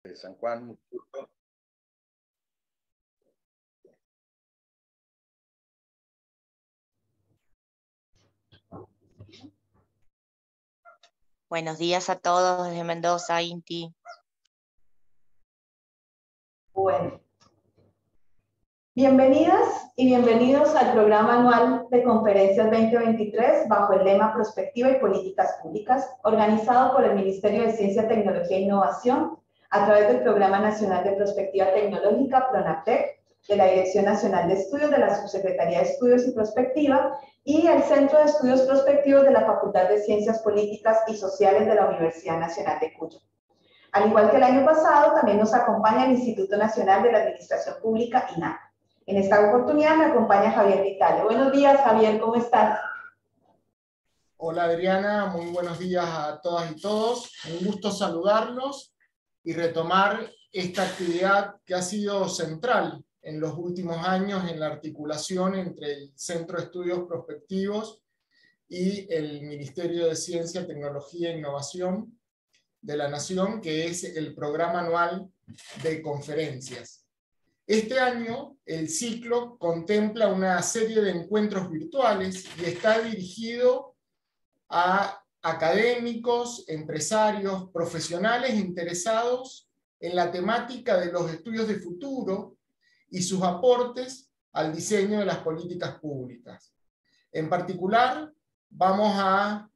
de San Juan, mucho gusto. Buenos días a todos desde Mendoza, Inti. Bueno, bienvenidas y bienvenidos al programa anual de conferencias 2023 bajo el lema Prospectiva y Políticas Públicas, organizado por el Ministerio de Ciencia, Tecnología e Innovación a través del Programa Nacional de Prospectiva Tecnológica, PRONAPTEC, de la Dirección Nacional de Estudios de la Subsecretaría de Estudios y Prospectiva y el Centro de Estudios Prospectivos de la Facultad de Ciencias Políticas y Sociales de la Universidad Nacional de Cuyo. Al igual que el año pasado, también nos acompaña el Instituto Nacional de la Administración Pública, INAP. En esta oportunidad me acompaña Javier Vitale. Buenos días, Javier, ¿cómo estás? Hola Adriana, muy buenos días a todas y todos. Un gusto saludarlos y retomar esta actividad que ha sido central en los últimos años en la articulación entre el Centro de Estudios Prospectivos y el Ministerio de Ciencia, Tecnología e Innovación de la Nación, que es el programa anual de conferencias. Este año el ciclo contempla una serie de encuentros virtuales y está dirigido a académicos, empresarios, profesionales interesados en la temática de los estudios de futuro y sus aportes al diseño de las políticas públicas. En particular, vamos a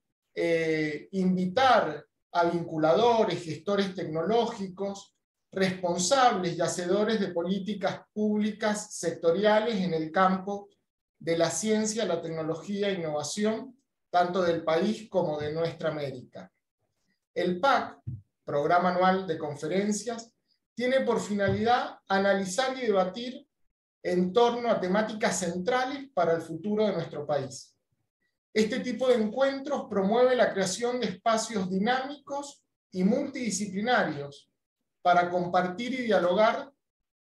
invitar a vinculadores, gestores tecnológicos, responsables y hacedores de políticas públicas sectoriales en el campo de la ciencia, la tecnología e innovación, tanto del país como de nuestra América. El PAC, Programa Anual de Conferencias, tiene por finalidad analizar y debatir en torno a temáticas centrales para el futuro de nuestro país. Este tipo de encuentros promueve la creación de espacios dinámicos y multidisciplinarios para compartir y dialogar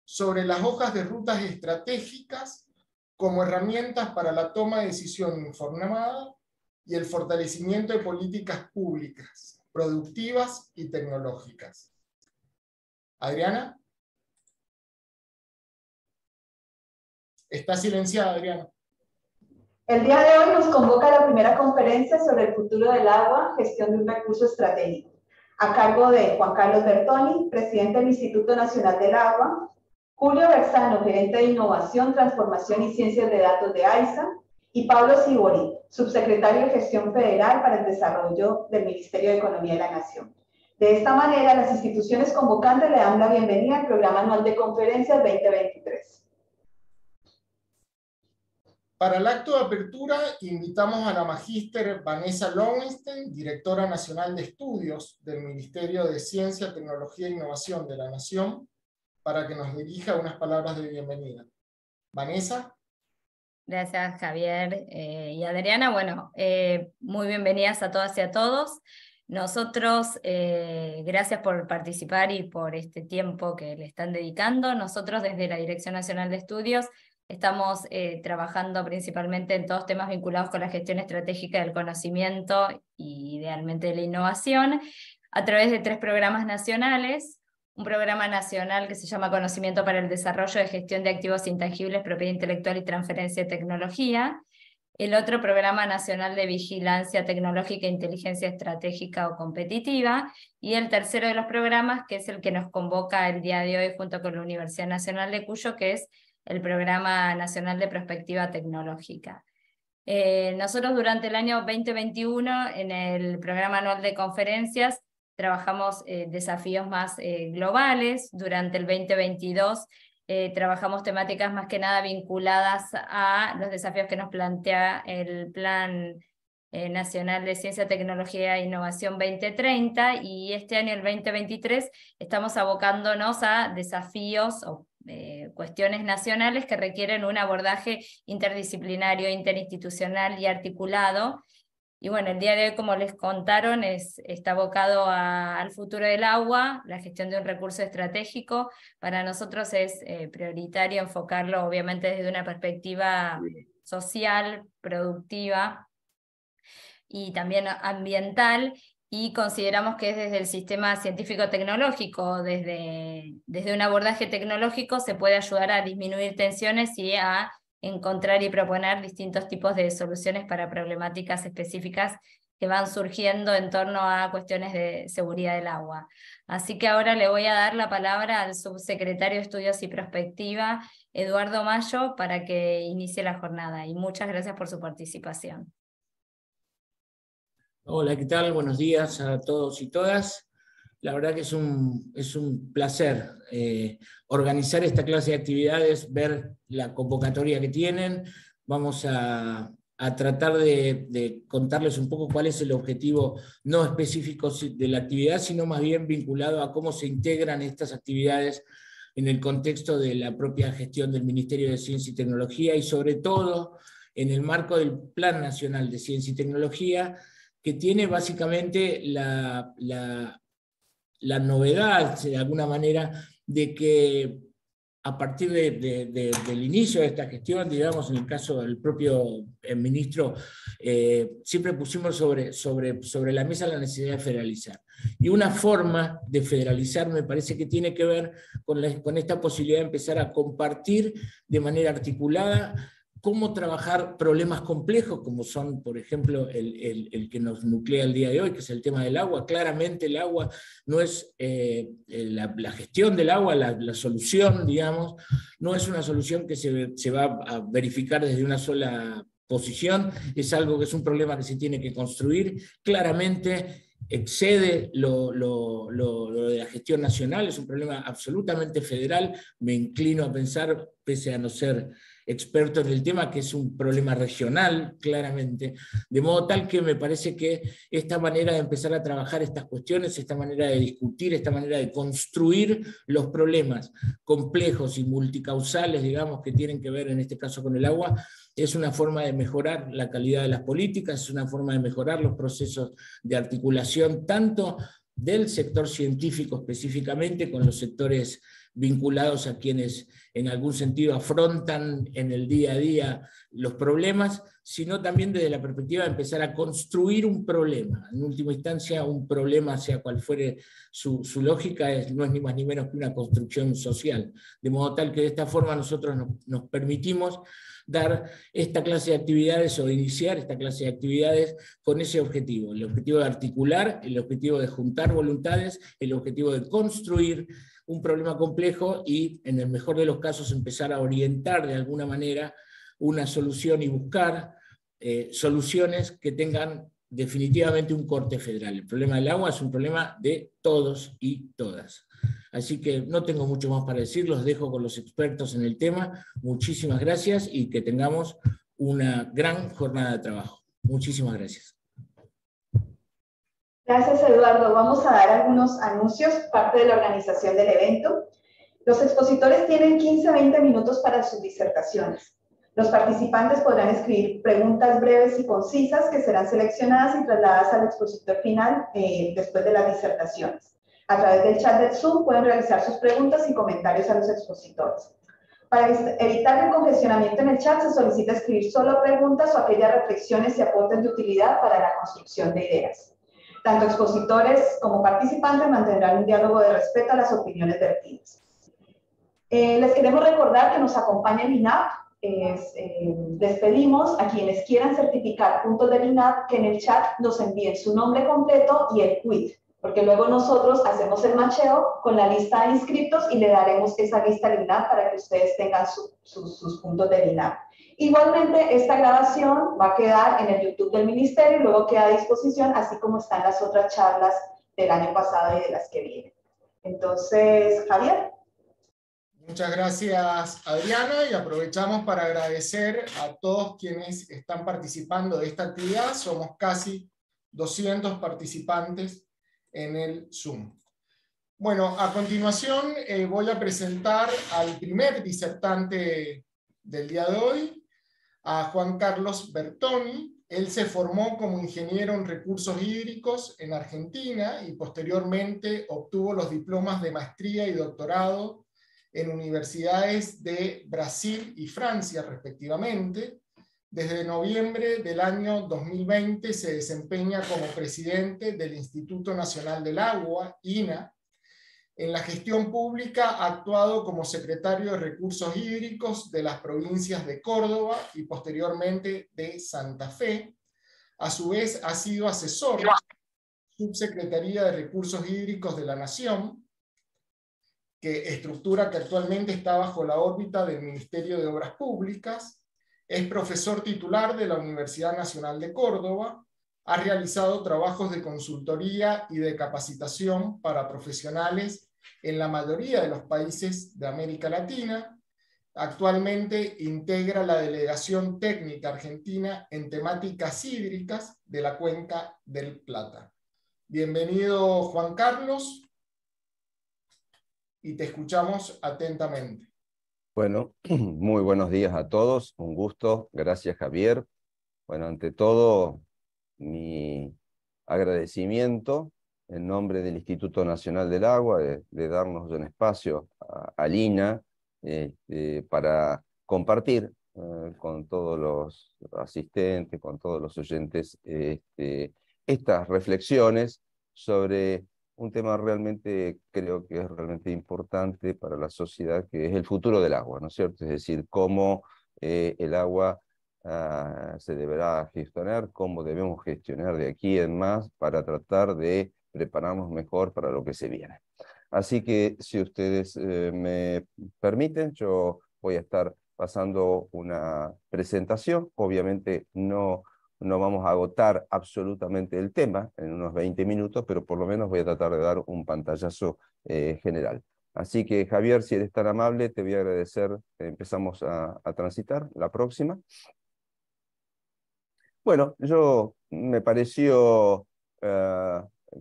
sobre las hojas de rutas estratégicas como herramientas para la toma de decisión informada y el fortalecimiento de políticas públicas, productivas y tecnológicas. Adriana. Está silenciada, Adriana. El día de hoy nos convoca la primera conferencia sobre el futuro del agua, gestión de un recurso estratégico, a cargo de Juan Carlos Bertoni, presidente del Instituto Nacional del Agua, Julio Berzano, gerente de Innovación, Transformación y Ciencias de Datos de AISA, y Pablo Sibori, subsecretario de Gestión Federal para el Desarrollo del Ministerio de Economía de la Nación. De esta manera, las instituciones convocantes le dan la bienvenida al Programa Anual de Conferencias 2023. Para el acto de apertura, invitamos a la magíster Vanessa Lowenstein, directora nacional de estudios del Ministerio de Ciencia, Tecnología e Innovación de la Nación, para que nos dirija unas palabras de bienvenida. Vanessa. Gracias, Javier y Adriana. Bueno, muy bienvenidas a todas y a todos. Nosotros, gracias por participar y por este tiempo que le están dedicando. Nosotros desde la Dirección Nacional de Estudios estamos trabajando principalmente en todos temas vinculados con la gestión estratégica del conocimiento y idealmente de la innovación, a través de 3 programas nacionales. Un programa nacional que se llama Conocimiento para el Desarrollo de Gestión de Activos Intangibles, Propiedad Intelectual y Transferencia de Tecnología. El otro Programa Nacional de Vigilancia Tecnológica e Inteligencia Estratégica o Competitiva. Y el tercero de los programas, que es el que nos convoca el día de hoy junto con la Universidad Nacional de Cuyo, que es el Programa Nacional de Prospectiva Tecnológica. Nosotros durante el año 2021, en el Programa Anual de Conferencias, trabajamos desafíos más globales. Durante el 2022 trabajamos temáticas más que nada vinculadas a los desafíos que nos plantea el Plan Nacional de Ciencia, Tecnología e Innovación 2030, y este año, el 2023, estamos abocándonos a desafíos o cuestiones nacionales que requieren un abordaje interdisciplinario, interinstitucional y articulado. Y bueno, el día de hoy, como les contaron, está abocado al futuro del agua, la gestión de un recurso estratégico. Para nosotros es prioritario enfocarlo, obviamente, desde una perspectiva social, productiva y también ambiental. y consideramos que es desde el sistema científico-tecnológico, desde un abordaje tecnológico se puede ayudar a disminuir tensiones y a encontrar y proponer distintos tipos de soluciones para problemáticas específicas que van surgiendo en torno a cuestiones de seguridad del agua. Así que ahora le voy a dar la palabra al subsecretario de Estudios y Prospectiva, Eduardo Mayo, para que inicie la jornada, y muchas gracias por su participación. Hola, ¿qué tal? Buenos días a todos y todas. La verdad que es un placer organizar esta clase de actividades, ver la convocatoria que tienen. Vamos a tratar de contarles un poco cuál es el objetivo no específico de la actividad, sino más bien vinculado a cómo se integran estas actividades en el contexto de la propia gestión del Ministerio de Ciencia y Tecnología, y sobre todo en el marco del Plan Nacional de Ciencia y Tecnología, que tiene básicamente la novedad, de alguna manera, de que a partir del inicio de esta gestión, digamos, en el caso del propio ministro, siempre pusimos sobre la mesa la necesidad de federalizar. Y una forma de federalizar me parece que tiene que ver con esta posibilidad de empezar a compartir de manera articulada cómo trabajar problemas complejos, como son, por ejemplo, el que nos nuclea el día de hoy, que es el tema del agua. Claramente el agua no es, la gestión del agua, la solución, digamos, no es una solución que se va a verificar desde una sola posición, es algo que es un problema que se tiene que construir. Claramente excede lo de la gestión nacional, es un problema absolutamente federal. Me inclino a pensar, pese a no ser experto en el tema, que es un problema regional, claramente, de modo tal que me parece que esta manera de empezar a trabajar estas cuestiones, esta manera de discutir, esta manera de construir los problemas complejos y multicausales, digamos, que tienen que ver en este caso con el agua, es una forma de mejorar la calidad de las políticas, es una forma de mejorar los procesos de articulación, tanto del sector científico específicamente, con los sectores vinculados a quienes en algún sentido afrontan en el día a día los problemas, sino también desde la perspectiva de empezar a construir un problema. En última instancia, un problema, sea cual fuere su lógica, no es ni más ni menos que una construcción social. De modo tal que de esta forma nosotros nos permitimos dar esta clase de actividades o iniciar esta clase de actividades con ese objetivo, el objetivo de articular, el objetivo de juntar voluntades, el objetivo de construir un problema complejo y, en el mejor de los casos, empezar a orientar de alguna manera una solución y buscar soluciones que tengan definitivamente un corte federal. El problema del agua es un problema de todos y todas. Así que no tengo mucho más para decir, los dejo con los expertos en el tema. Muchísimas gracias y que tengamos una gran jornada de trabajo. Muchísimas gracias. Gracias, Eduardo. Vamos a dar algunos anuncios, parte de la organización del evento. Los expositores tienen 15-20 minutos para sus disertaciones. Los participantes podrán escribir preguntas breves y concisas que serán seleccionadas y trasladadas al expositor final después de las disertaciones. A través del chat del Zoom pueden realizar sus preguntas y comentarios a los expositores. Para evitar el congestionamiento en el chat, se solicita escribir solo preguntas o aquellas reflexiones y aportes de utilidad para la construcción de ideas. Tanto expositores como participantes mantendrán un diálogo de respeto a las opiniones vertidas. Les queremos recordar que nos acompaña el INAP. Les pedimos a quienes quieran certificar puntos del INAP que en el chat nos envíen su nombre completo y el quit, porque luego nosotros hacemos el macheo con la lista de inscritos y le daremos esa lista al INAP para que ustedes tengan sus puntos del INAP. Igualmente, esta grabación va a quedar en el YouTube del Ministerio y luego queda a disposición, así como están las otras charlas del año pasado y de las que vienen. Entonces, Javier. Muchas gracias, Adriana, y aprovechamos para agradecer a todos quienes están participando de esta actividad. Somos casi 200 participantes en el Zoom. Bueno, a continuación voy a presentar al primer disertante del día de hoy, a Juan Carlos Bertoni. Él se formó como ingeniero en recursos hídricos en Argentina y posteriormente obtuvo los diplomas de maestría y doctorado en universidades de Brasil y Francia, respectivamente. Desde noviembre del año 2020 se desempeña como presidente del Instituto Nacional del Agua, INA. En la gestión pública ha actuado como secretario de Recursos Hídricos de las provincias de Córdoba y posteriormente de Santa Fe. A su vez ha sido asesor de la Subsecretaría de Recursos Hídricos de la Nación, estructura que actualmente está bajo la órbita del Ministerio de Obras Públicas. Es profesor titular de la Universidad Nacional de Córdoba. Ha realizado trabajos de consultoría y de capacitación para profesionales en la mayoría de los países de América Latina. Actualmente integra la Delegación Técnica Argentina en temáticas hídricas de la Cuenca del Plata. Bienvenido, Juan Carlos, y te escuchamos atentamente. Bueno, muy buenos días a todos, un gusto, gracias Javier. Bueno, ante todo, mi agradecimiento en nombre del Instituto Nacional del Agua de darnos un espacio al INA para compartir con todos los asistentes, con todos los oyentes, estas reflexiones sobre un tema realmente, creo que es realmente importante para la sociedad, que es el futuro del agua, ¿no es cierto? Es decir, cómo el agua se deberá gestionar, cómo debemos gestionar de aquí en más para tratar de prepararnos mejor para lo que se viene. Así que, si ustedes me permiten, yo voy a estar pasando una presentación. Obviamente no vamos a agotar absolutamente el tema en unos 20 minutos, pero por lo menos voy a tratar de dar un pantallazo general. Así que, Javier, si eres tan amable, te voy a agradecer. Empezamos a transitar la próxima. Bueno, me pareció,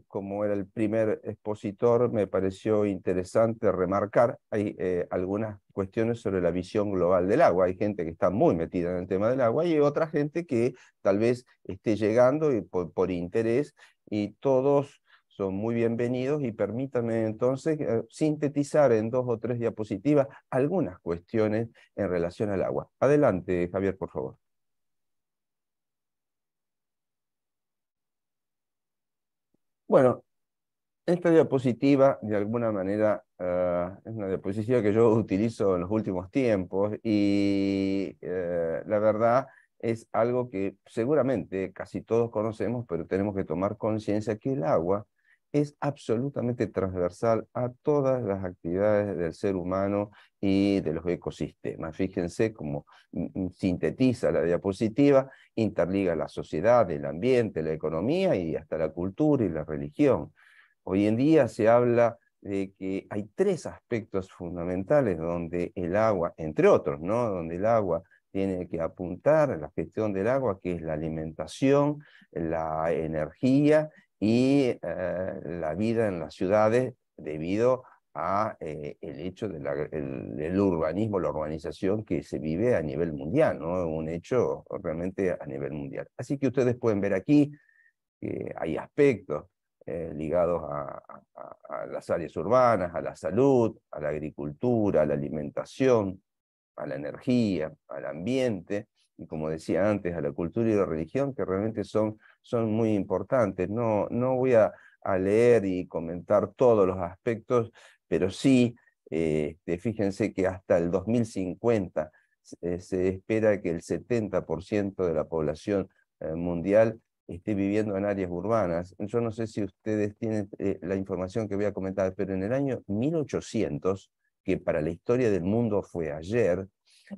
como era el primer expositor, me pareció interesante remarcar, hay algunas cuestiones sobre la visión global del agua. Hay gente que está muy metida en el tema del agua y hay otra gente que tal vez esté llegando y por interés, y todos son muy bienvenidos, y permítanme entonces sintetizar en 2 o 3 diapositivas algunas cuestiones en relación al agua. Adelante, Javier, por favor. Bueno, esta diapositiva, de alguna manera, es una diapositiva que yo utilizo en los últimos tiempos, y la verdad es algo que seguramente casi todos conocemos, pero tenemos que tomar conciencia que el agua es absolutamente transversal a todas las actividades del ser humano y de los ecosistemas. Fíjense cómo sintetiza la diapositiva, interliga la sociedad, el ambiente, la economía y hasta la cultura y la religión. Hoy en día se habla de que hay 3 aspectos fundamentales donde el agua, entre otros, ¿no?, donde el agua tiene que apuntar a la gestión del agua, que es la alimentación, la energía y la vida en las ciudades, debido a el hecho del urbanismo, la urbanización que se vive a nivel mundial, ¿no? Un hecho realmente a nivel mundial. Así que ustedes pueden ver aquí que hay aspectos ligados a las áreas urbanas, a la salud, a la agricultura, a la alimentación, a la energía, al ambiente, y como decía antes, a la cultura y la religión, que realmente son muy importantes. No voy a leer y comentar todos los aspectos, pero sí, fíjense que hasta el 2050 se espera que el 70% de la población mundial esté viviendo en áreas urbanas. Yo no sé si ustedes tienen la información que voy a comentar, pero en el año 1800, que para la historia del mundo fue ayer,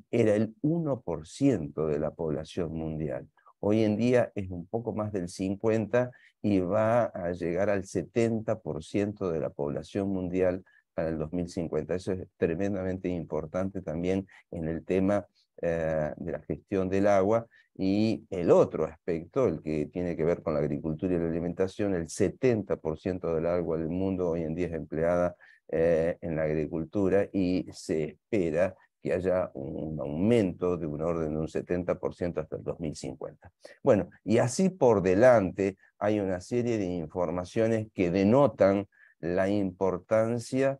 era el 1% de la población mundial. Hoy en día es un poco más del 50% y va a llegar al 70% de la población mundial para el 2050. Eso es tremendamente importante también en el tema de la gestión del agua. Y el otro aspecto, el que tiene que ver con la agricultura y la alimentación, el 70% del agua del mundo hoy en día es empleada en la agricultura, y se espera que haya un aumento de un orden de un 70% hasta el 2050. Bueno, y así por delante hay una serie de informaciones que denotan la importancia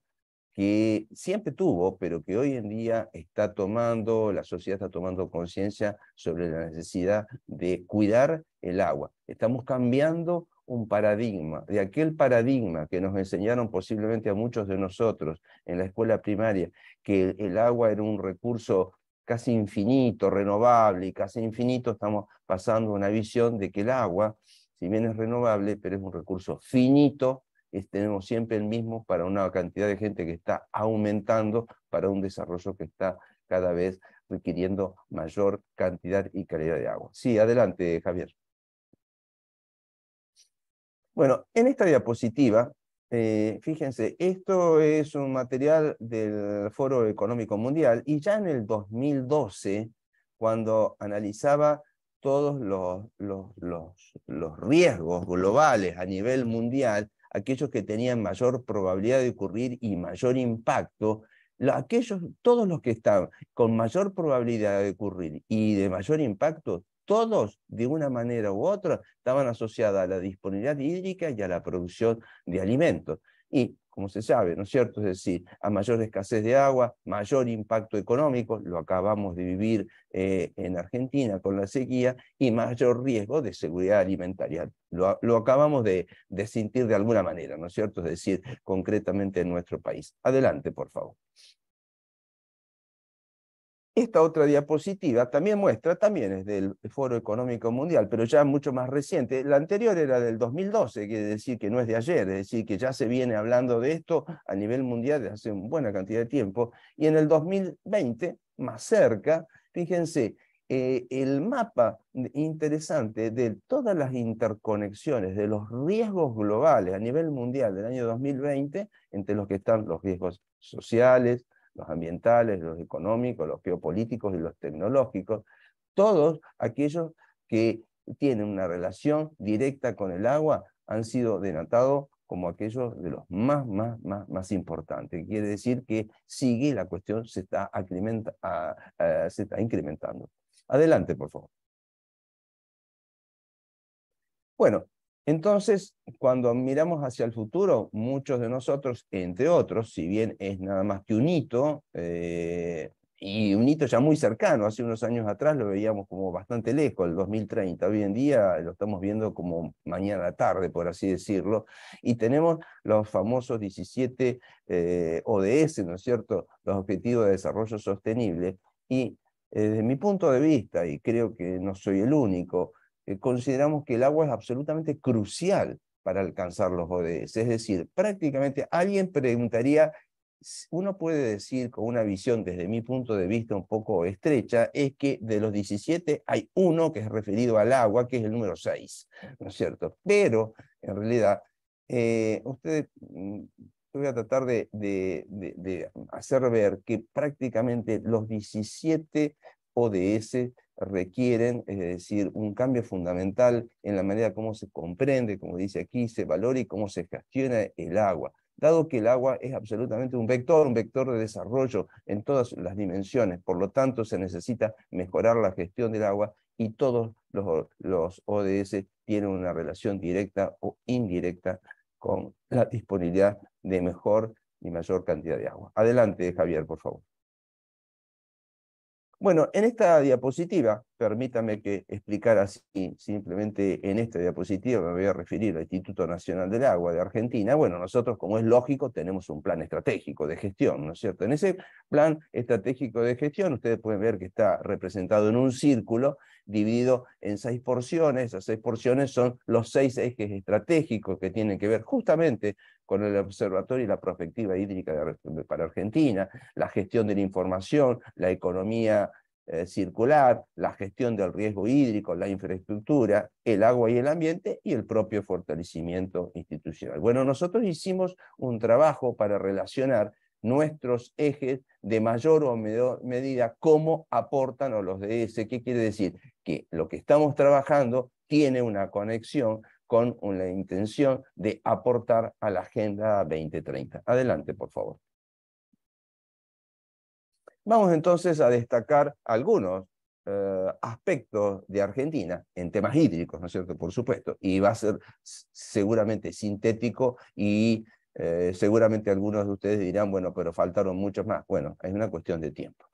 que siempre tuvo, pero que hoy en día la sociedad está tomando conciencia sobre la necesidad de cuidar el agua. Estamos cambiando un paradigma, de aquel paradigma que nos enseñaron posiblemente a muchos de nosotros en la escuela primaria, que el agua era un recurso casi infinito, renovable y casi infinito. Estamos pasando a una visión de que el agua, si bien es renovable, pero es un recurso finito, tenemos siempre el mismo para una cantidad de gente que está aumentando, para un desarrollo que está cada vez requiriendo mayor cantidad y calidad de agua. Sí, adelante, Javier. Bueno, en esta diapositiva, fíjense, esto es un material del Foro Económico Mundial, y ya en el 2012, cuando analizaba todos los riesgos globales a nivel mundial, aquellos que tenían mayor probabilidad de ocurrir y mayor impacto, todos los que estaban con mayor probabilidad de ocurrir y de mayor impacto, todos, de una manera u otra, estaban asociados a la disponibilidad hídrica y a la producción de alimentos. Y, como se sabe, ¿no es cierto? Es decir, a mayor escasez de agua, mayor impacto económico, lo acabamos de vivir en Argentina con la sequía, y mayor riesgo de seguridad alimentaria. Lo acabamos de sentir de alguna manera, ¿no es cierto? Es decir, concretamente en nuestro país. Adelante, por favor. Esta otra diapositiva también es del Foro Económico Mundial, pero ya mucho más reciente. La anterior era del 2012, quiere decir que no es de ayer, es decir, que ya se viene hablando de esto a nivel mundial desde hace una buena cantidad de tiempo. Y en el 2020, más cerca, fíjense, el mapa interesante de todas las interconexiones, de los riesgos globales a nivel mundial del año 2020, entre los que están los riesgos sociales, los ambientales, los económicos, los geopolíticos y los tecnológicos, todos aquellos que tienen una relación directa con el agua han sido denotados como aquellos de los más importantes. Quiere decir que sigue la cuestión, se está incrementando. Adelante, por favor. Bueno, entonces, cuando miramos hacia el futuro, muchos de nosotros, entre otros, si bien es nada más que un hito, y un hito ya muy cercano, hace unos años atrás lo veíamos como bastante lejos, el 2030, hoy en día lo estamos viendo como mañana a la tarde, por así decirlo, y tenemos los famosos 17 ODS, ¿no es cierto?, los Objetivos de Desarrollo Sostenible, y desde mi punto de vista, y creo que no soy el único, consideramos que el agua es absolutamente crucial para alcanzar los ODS. Es decir, prácticamente alguien preguntaría, uno puede decir con una visión desde mi punto de vista un poco estrecha, es que de los 17 hay uno que es referido al agua, que es el número 6, ¿no es cierto? Pero, en realidad, voy a tratar de hacer ver que prácticamente los 17 ODS requieren, es decir, un cambio fundamental en la manera como se comprende, como dice aquí, se valora y cómo se gestiona el agua. Dado que el agua es absolutamente un vector de desarrollo en todas las dimensiones, por lo tanto se necesita mejorar la gestión del agua, y todos los ODS tienen una relación directa o indirecta con la disponibilidad de mejor y mayor cantidad de agua. Adelante, Javier, por favor. Bueno, en esta diapositiva, permítame que explicar así, simplemente en esta diapositiva me voy a referir al Instituto Nacional del Agua de Argentina. Bueno, nosotros, como es lógico, tenemos un plan estratégico de gestión, ¿no es cierto? En ese plan estratégico de gestión, ustedes pueden ver que está representado en un círculo dividido en 6 porciones. Esas 6 porciones son los 6 ejes estratégicos que tienen que ver justamente con el observatorio y la perspectiva hídrica para Argentina, la gestión de la información, la economía circular, la gestión del riesgo hídrico, la infraestructura, el agua y el ambiente, y el propio fortalecimiento institucional. Bueno, nosotros hicimos un trabajo para relacionar nuestros ejes de mayor o menor medida, cómo aportan a los ODS. ¿Qué quiere decir? Que lo que estamos trabajando tiene una conexión con la intención de aportar a la Agenda 2030. Adelante, por favor. Vamos entonces a destacar algunos aspectos de Argentina en temas hídricos, ¿no es cierto? Por supuesto, y va a ser seguramente sintético y Seguramente algunos de ustedes dirán, bueno, pero faltaron muchos más. Bueno, es una cuestión de tiempo.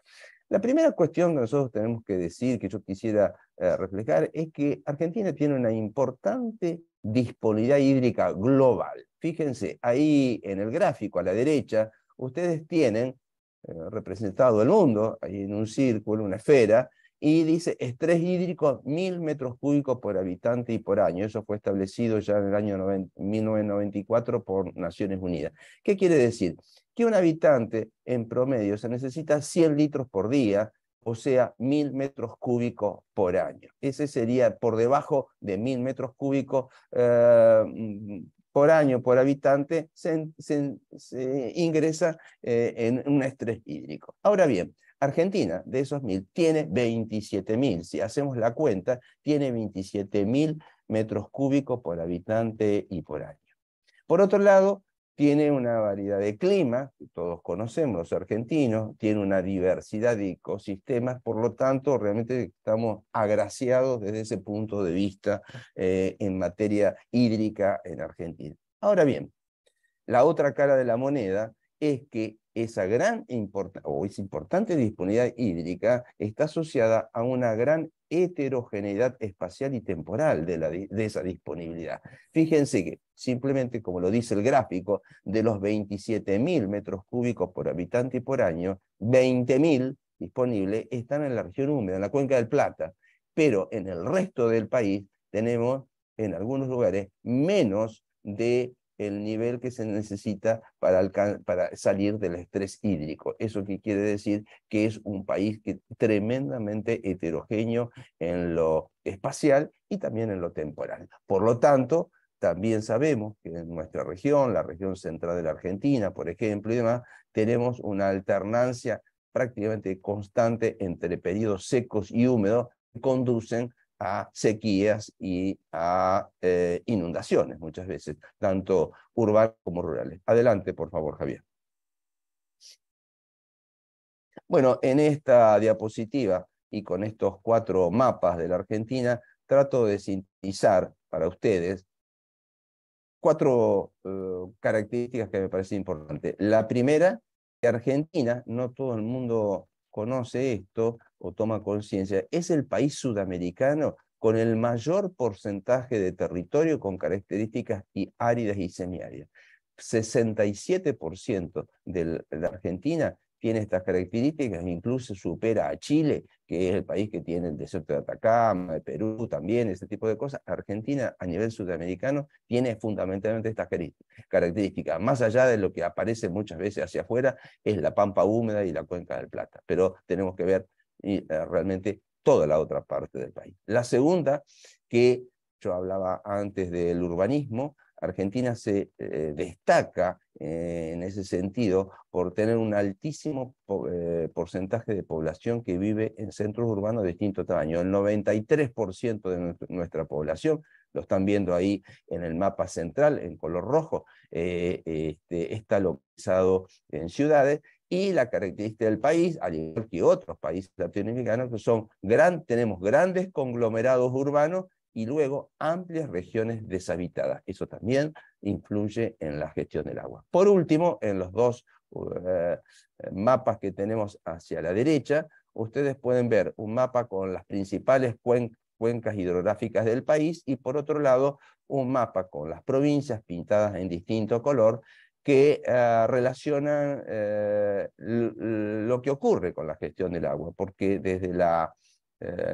La primera cuestión que nosotros tenemos que decir, que yo quisiera reflejar, es que Argentina tiene una importante disponibilidad hídrica global. Fíjense, ahí en el gráfico a la derecha, ustedes tienen representado el mundo, ahí en un círculo, una esfera, y dice estrés hídrico 1000 metros cúbicos por habitante y por año. Eso fue establecido ya en el año 1994 por Naciones Unidas. ¿Qué quiere decir? Que un habitante en promedio se necesita 100 litros por día, o sea, 1000 metros cúbicos por año. Ese sería por debajo de 1000 metros cúbicos por año, por habitante, se ingresa en un estrés hídrico. Ahora bien, Argentina, de esos 1000, tiene 27.000. Si hacemos la cuenta, tiene 27.000 metros cúbicos por habitante y por año. Por otro lado, tiene una variedad de clima, que todos conocemos los argentinos, tiene una diversidad de ecosistemas, por lo tanto, realmente estamos agraciados desde ese punto de vista en materia hídrica en Argentina. Ahora bien, la otra cara de la moneda es que esa importante disponibilidad hídrica está asociada a una gran heterogeneidad espacial y temporal de esa disponibilidad. Fíjense que, simplemente como lo dice el gráfico, de los 27.000 metros cúbicos por habitante y por año, 20.000 disponibles están en la región húmeda, en la Cuenca del Plata, pero en el resto del país tenemos, en algunos lugares, menos de el nivel que se necesita para salir del estrés hídrico. ¿Eso qué quiere decir? Que es un país tremendamente heterogéneo en lo espacial y también en lo temporal. Por lo tanto, también sabemos que en nuestra región, la región central de la Argentina, por ejemplo, y demás, tenemos una alternancia prácticamente constante entre periodos secos y húmedos que conducen a sequías y a inundaciones muchas veces, tanto urbanas como rurales. Adelante, por favor, Javier. Bueno, en esta diapositiva y con estos 4 mapas de la Argentina, trato de sintetizar para ustedes 4 características que me parecen importantes. La primera, que Argentina, no todo el mundo conoce esto o toma conciencia, es el país sudamericano con el mayor porcentaje de territorio con características áridas y semiáridas. 67% de la Argentina tiene estas características, incluso supera a Chile, que es el país que tiene el desierto de Atacama, de Perú también, ese tipo de cosas. Argentina, a nivel sudamericano, tiene fundamentalmente estas características. Más allá de lo que aparece muchas veces hacia afuera, es la pampa húmeda y la Cuenca del Plata. Pero tenemos que ver realmente toda la otra parte del país. La segunda, que yo hablaba antes del urbanismo, Argentina se destaca en ese sentido por tener un altísimo porcentaje de población que vive en centros urbanos de distinto tamaño. El 93% de nuestra población, lo están viendo ahí en el mapa central, en color rojo, está localizado en ciudades, y la característica del país, al igual que otros países latinoamericanos, que tenemos grandes conglomerados urbanos y luego amplias regiones deshabitadas. Eso también influye en la gestión del agua. Por último, en los 2 mapas que tenemos hacia la derecha, ustedes pueden ver un mapa con las principales cuencas hidrográficas del país y por otro lado un mapa con las provincias pintadas en distinto color que relacionan lo que ocurre con la gestión del agua, porque desde la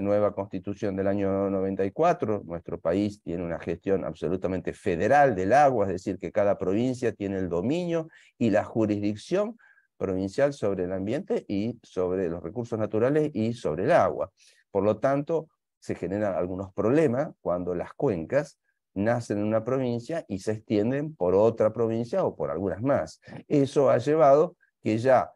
nueva constitución del año 94, nuestro país tiene una gestión absolutamente federal del agua, es decir, que cada provincia tiene el dominio y la jurisdicción provincial sobre el ambiente y sobre los recursos naturales y sobre el agua. Por lo tanto, se generan algunos problemas cuando las cuencas nacen en una provincia y se extienden por otra provincia o por algunas más. Eso ha llevado que ya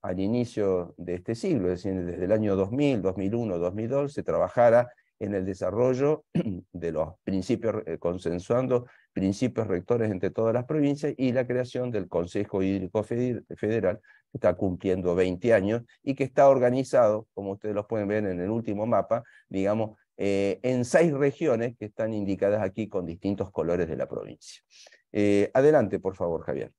al inicio de este siglo, es decir, desde el año 2000, 2001, 2002, se trabajara en el desarrollo de los principios, consensuando principios rectores entre todas las provincias y la creación del Consejo Hídrico Federal, que está cumpliendo 20 años y que está organizado, como ustedes lo pueden ver en el último mapa, digamos, en 6 regiones que están indicadas aquí con distintos colores de la provincia. Adelante, por favor, Javier.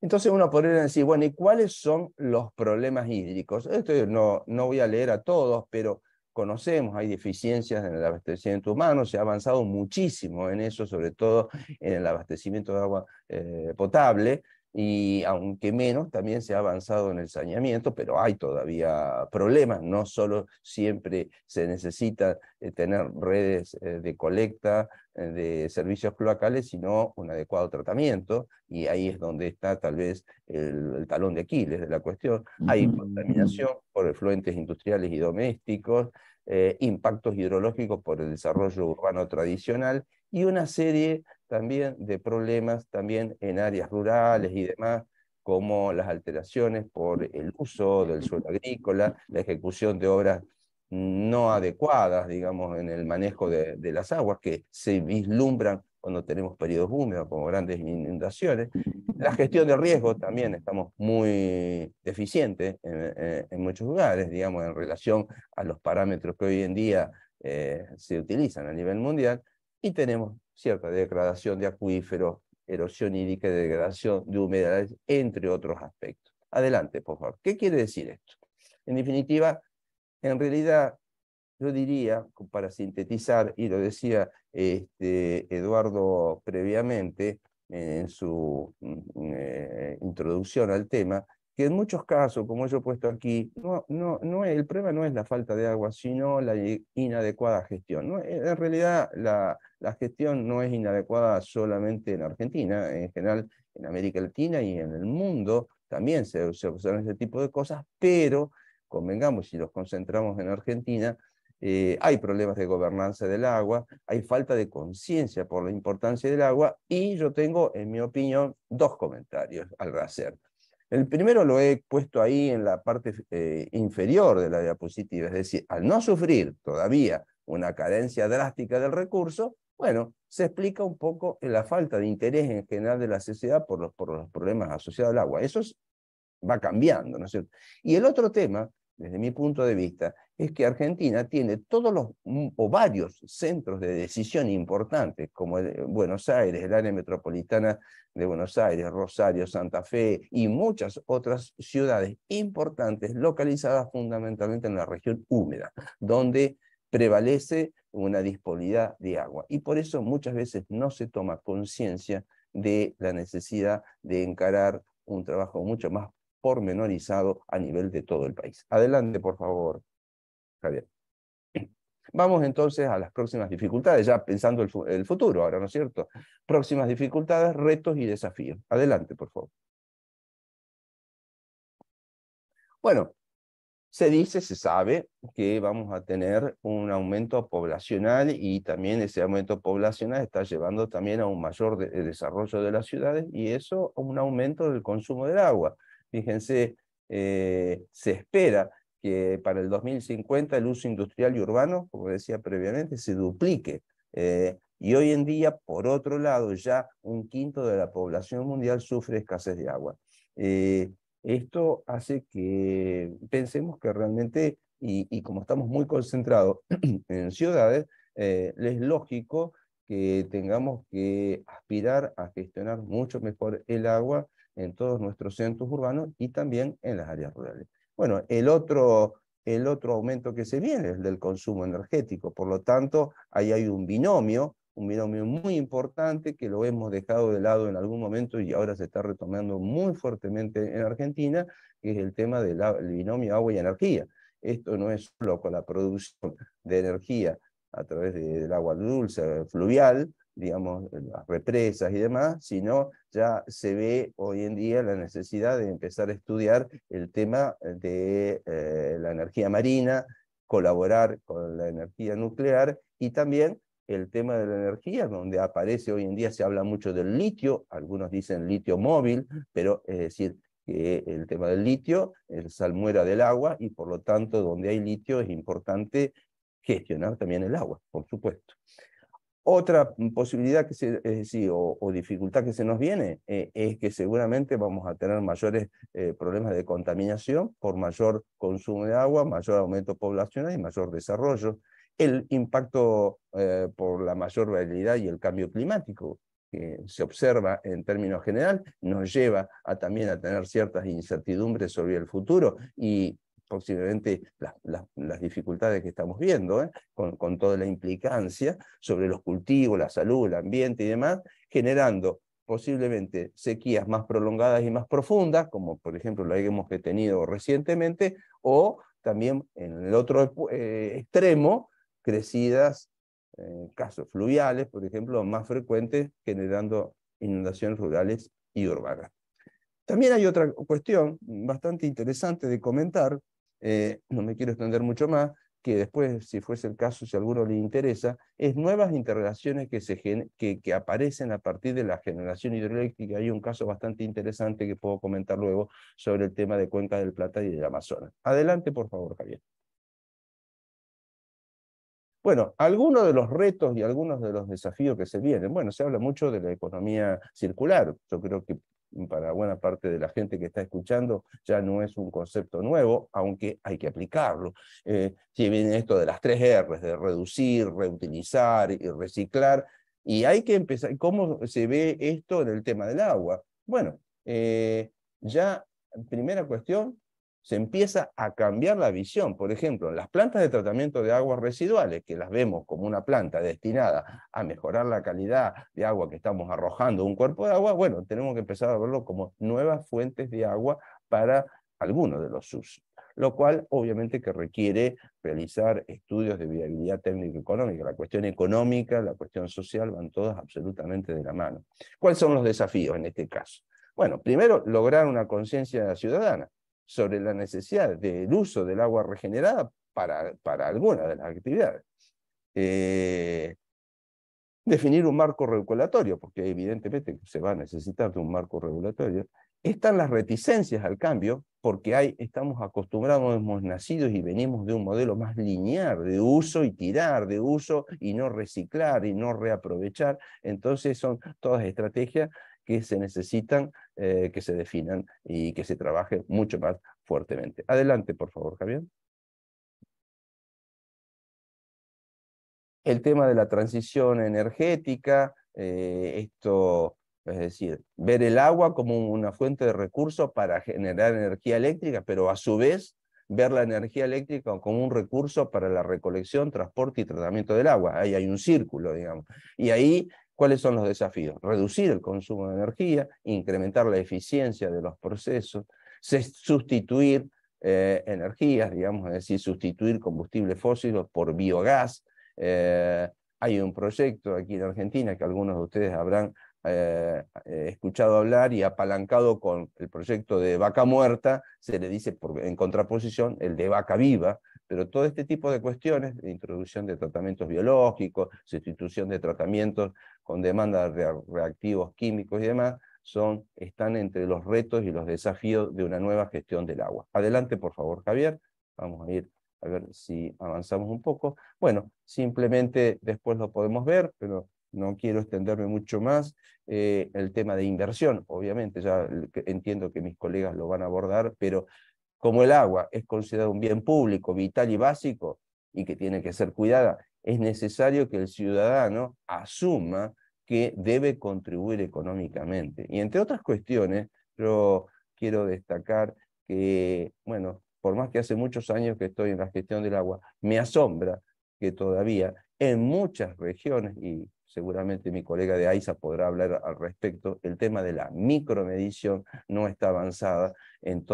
Entonces uno podría decir, bueno, ¿y cuáles son los problemas hídricos? Esto no voy a leer a todos, pero conocemos, hay deficiencias en el abastecimiento humano, se ha avanzado muchísimo en eso, sobre todo en el abastecimiento de agua potable, y aunque menos, también se ha avanzado en el saneamiento, pero hay todavía problemas, no solo siempre se necesita tener redes de colecta, de servicios cloacales, sino un adecuado tratamiento, y ahí es donde está tal vez el talón de Aquiles de la cuestión. Hay contaminación por efluentes industriales y domésticos, impactos hidrológicos por el desarrollo urbano tradicional, y una serie también de problemas también en áreas rurales y demás, como las alteraciones por el uso del suelo agrícola, la ejecución de obras no adecuadas, digamos, en el manejo de las aguas, que se vislumbran cuando tenemos periodos húmedos, como grandes inundaciones. La gestión de riesgo también estamos muy deficientes en muchos lugares, digamos, en relación a los parámetros que hoy en día se utilizan a nivel mundial, y tenemos cierta degradación de acuíferos, erosión hídrica y degradación de humedales, entre otros aspectos. Adelante, por favor. ¿Qué quiere decir esto? En definitiva, en realidad, yo diría, para sintetizar, y lo decía Eduardo previamente en su introducción al tema, que en muchos casos, como yo he puesto aquí, el problema no es la falta de agua, sino la inadecuada gestión, ¿no? En realidad, la gestión no es inadecuada solamente en Argentina, en general en América Latina y en el mundo también se observan ese tipo de cosas, pero convengamos, si los concentramos en Argentina, hay problemas de gobernanza del agua, hay falta de conciencia por la importancia del agua, y yo tengo, en mi opinión, dos comentarios al hacer. El primero lo he puesto ahí en la parte inferior de la diapositiva, es decir, al no sufrir todavía una carencia drástica del recurso, bueno, se explica un poco la falta de interés en general de la sociedad por los problemas asociados al agua. Eso va cambiando, ¿no es cierto? Y el otro tema, desde mi punto de vista, es que Argentina tiene todos los o varios centros de decisión importantes, como Buenos Aires, el área metropolitana de Buenos Aires, Rosario, Santa Fe y muchas otras ciudades importantes localizadas fundamentalmente en la región húmeda, donde prevalece una disponibilidad de agua. Y por eso muchas veces no se toma conciencia de la necesidad de encarar un trabajo mucho más pormenorizado a nivel de todo el país. Adelante, por favor, Javier. Vamos entonces a las próximas dificultades, ya pensando el futuro ahora, ¿no es cierto? Próximas dificultades, retos y desafíos. Adelante, por favor. Bueno, se sabe que vamos a tener un aumento poblacional, y también ese aumento poblacional está llevando también a un mayor desarrollo de las ciudades, y eso a un aumento del consumo del agua. Fíjense, se espera que para el 2050 el uso industrial y urbano, como decía previamente, se duplique. Y hoy en día, por otro lado, ya 1/5 de la población mundial sufre escasez de agua. Esto hace que pensemos que realmente, y como estamos muy concentrados en ciudades, es lógico que tengamos que aspirar a gestionar mucho mejor el agua en todos nuestros centros urbanos y también en las áreas rurales. Bueno, el otro aumento que se viene es el del consumo energético, por lo tanto, ahí hay un binomio muy importante que lo hemos dejado de lado en algún momento y ahora se está retomando muy fuertemente en Argentina, que es el tema del binomio agua y energía. Esto no es solo con la producción de energía a través del agua dulce, fluvial, digamos, las represas y demás, sino ya se ve hoy en día la necesidad de empezar a estudiar el tema de la energía marina, colaborar con la energía nuclear, y también el tema de la energía, donde aparece hoy en día, se habla mucho del litio, algunos dicen litio móvil, pero es decir, que el tema del litio es salmuera del agua, y por lo tanto donde hay litio es importante gestionar también el agua, por supuesto. Otra posibilidad o dificultad que se nos viene es que seguramente vamos a tener mayores problemas de contaminación por mayor consumo de agua, mayor aumento poblacional y mayor desarrollo. El impacto por la mayor variabilidad y el cambio climático que se observa en términos general nos lleva también a tener ciertas incertidumbres sobre el futuro y posiblemente las dificultades que estamos viendo, con toda la implicancia sobre los cultivos, la salud, el ambiente y demás, generando posiblemente sequías más prolongadas y más profundas, como por ejemplo la que hemos tenido recientemente, o también en el otro extremo, crecidas casos fluviales, por ejemplo, más frecuentes, generando inundaciones rurales y urbanas. También hay otra cuestión bastante interesante de comentar, no me quiero extender mucho más, que después, si fuese el caso, si a alguno le interesa, es nuevas interrelaciones que aparecen a partir de la generación hidroeléctrica. Hay un caso bastante interesante que puedo comentar luego sobre el tema de Cuenca del Plata y del Amazonas. Adelante, por favor, Javier. Bueno, algunos de los retos y algunos de los desafíos que se vienen. Bueno, se habla mucho de la economía circular. Yo creo que para buena parte de la gente que está escuchando ya no es un concepto nuevo, aunque hay que aplicarlo. Si viene esto de las 3 R's, de reducir, reutilizar y reciclar, y hay que empezar. ¿Cómo se ve esto en el tema del agua? Bueno, ya, primera cuestión, se empieza a cambiar la visión. Por ejemplo, en las plantas de tratamiento de aguas residuales, que las vemos como una planta destinada a mejorar la calidad de agua que estamos arrojando a un cuerpo de agua, bueno, tenemos que empezar a verlo como nuevas fuentes de agua para algunos de los usos. Lo cual obviamente que requiere realizar estudios de viabilidad técnico-económica. La cuestión económica, la cuestión social van todas absolutamente de la mano. ¿Cuáles son los desafíos en este caso? Bueno, primero, lograr una conciencia ciudadana sobre la necesidad del uso del agua regenerada para algunas de las actividades. Definir un marco regulatorio, porque evidentemente se va a necesitar de un marco regulatorio. Están las reticencias al cambio, porque estamos acostumbrados, hemos nacido y venimos de un modelo más lineal, de uso y tirar, de uso y no reciclar y no reaprovechar. Entonces son todas estrategias que se necesitan que se definan y que se trabajen mucho más fuertemente. Adelante, por favor, Javier. El tema de la transición energética, esto, es decir, ver el agua como una fuente de recursos para generar energía eléctrica, pero a su vez ver la energía eléctrica como un recurso para la recolección, transporte y tratamiento del agua. Ahí hay un círculo, digamos. Y ahí, ¿cuáles son los desafíos? Reducir el consumo de energía, incrementar la eficiencia de los procesos, sustituir energías, digamos, es decir, sustituir combustibles fósiles por biogás. Hay un proyecto aquí en Argentina que algunos de ustedes habrán escuchado hablar y apalancado con el proyecto de vaca muerta, se le dice en contraposición el de vaca viva, pero todo este tipo de cuestiones, de introducción de tratamientos biológicos, sustitución de tratamientos con demanda de reactivos químicos y demás, están entre los retos y los desafíos de una nueva gestión del agua. Adelante, por favor, Javier. Vamos a ir a ver si avanzamos un poco. Bueno, simplemente después lo podemos ver, pero no quiero extenderme mucho más. El tema de inversión, obviamente, ya entiendo que mis colegas lo van a abordar, pero como el agua es considerado un bien público, vital y básico, y que tiene que ser cuidada, es necesario que el ciudadano asuma que debe contribuir económicamente. Y entre otras cuestiones, yo quiero destacar que, bueno, por más que hace muchos años que estoy en la gestión del agua, me asombra que todavía en muchas regiones, y seguramente mi colega de AISA podrá hablar al respecto, el tema de la micromedición no está avanzada en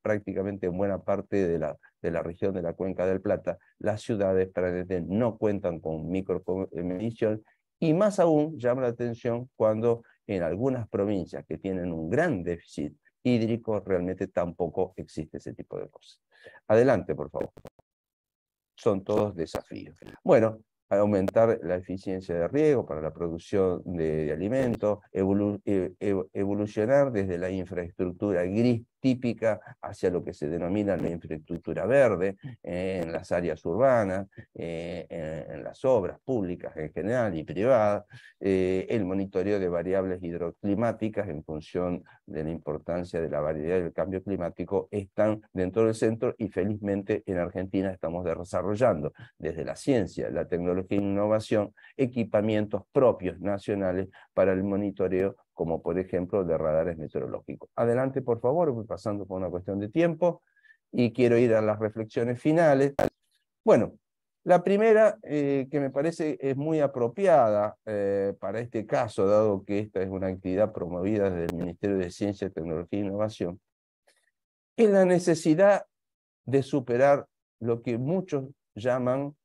prácticamente en buena parte de la región de la Cuenca del Plata. Las ciudades no cuentan con micromedición, y más aún llama la atención cuando en algunas provincias que tienen un gran déficit hídrico realmente tampoco existe ese tipo de cosas. Adelante, por favor. Son todos desafíos. Bueno, aumentar la eficiencia de riego para la producción de alimentos, evolucionar desde la infraestructura típica hacia lo que se denomina la infraestructura verde en las áreas urbanas, en las obras públicas en general y privadas, el monitoreo de variables hidroclimáticas en función de la importancia de la variedad del cambio climático están dentro del centro, y felizmente en Argentina estamos desarrollando desde la ciencia, la tecnología e innovación equipamientos propios nacionales para el monitoreo, como por ejemplo de radares meteorológicos. Adelante, por favor, voy pasando por una cuestión de tiempo y quiero ir a las reflexiones finales. Bueno, la primera, que me parece es muy apropiada para este caso, dado que esta es una actividad promovida desde el Ministerio de Ciencia, Tecnología e Innovación, es la necesidad de superar lo que muchos llaman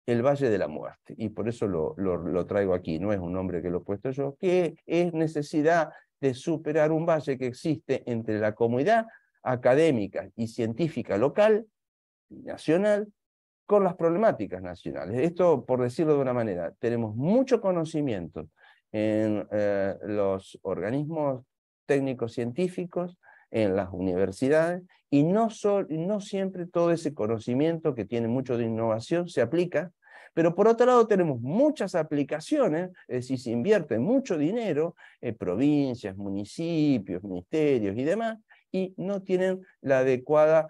el Valle de la Muerte, y por eso lo traigo aquí, no es un nombre que lo he puesto yo, que es necesidad de superar un valle que existe entre la comunidad académica y científica local y nacional con las problemáticas nacionales. Esto, por decirlo de una manera, tenemos mucho conocimiento en los organismos técnicos científicos, en las universidades, y no siempre todo ese conocimiento que tiene mucho de innovación se aplica, pero por otro lado tenemos muchas aplicaciones, es decir, se invierte mucho dinero en provincias, municipios, ministerios y demás, y no tienen la adecuada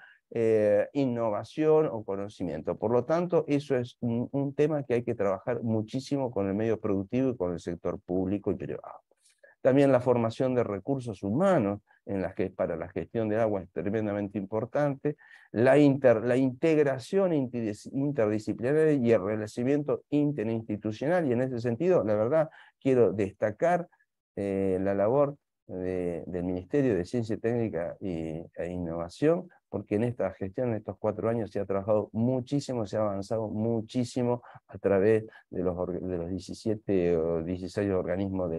innovación o conocimiento. Por lo tanto, eso es un tema que hay que trabajar muchísimo con el medio productivo y con el sector público y privado. También la formación de recursos humanos para la gestión de agua es tremendamente importante. La integración interdisciplinaria y el relacionamiento interinstitucional, y en ese sentido, la verdad, quiero destacar la labor del Ministerio de Ciencia Técnica e Innovación, porque en esta gestión, en estos 4 años, se ha trabajado muchísimo, se ha avanzado muchísimo a través de los 17 o 16 organismos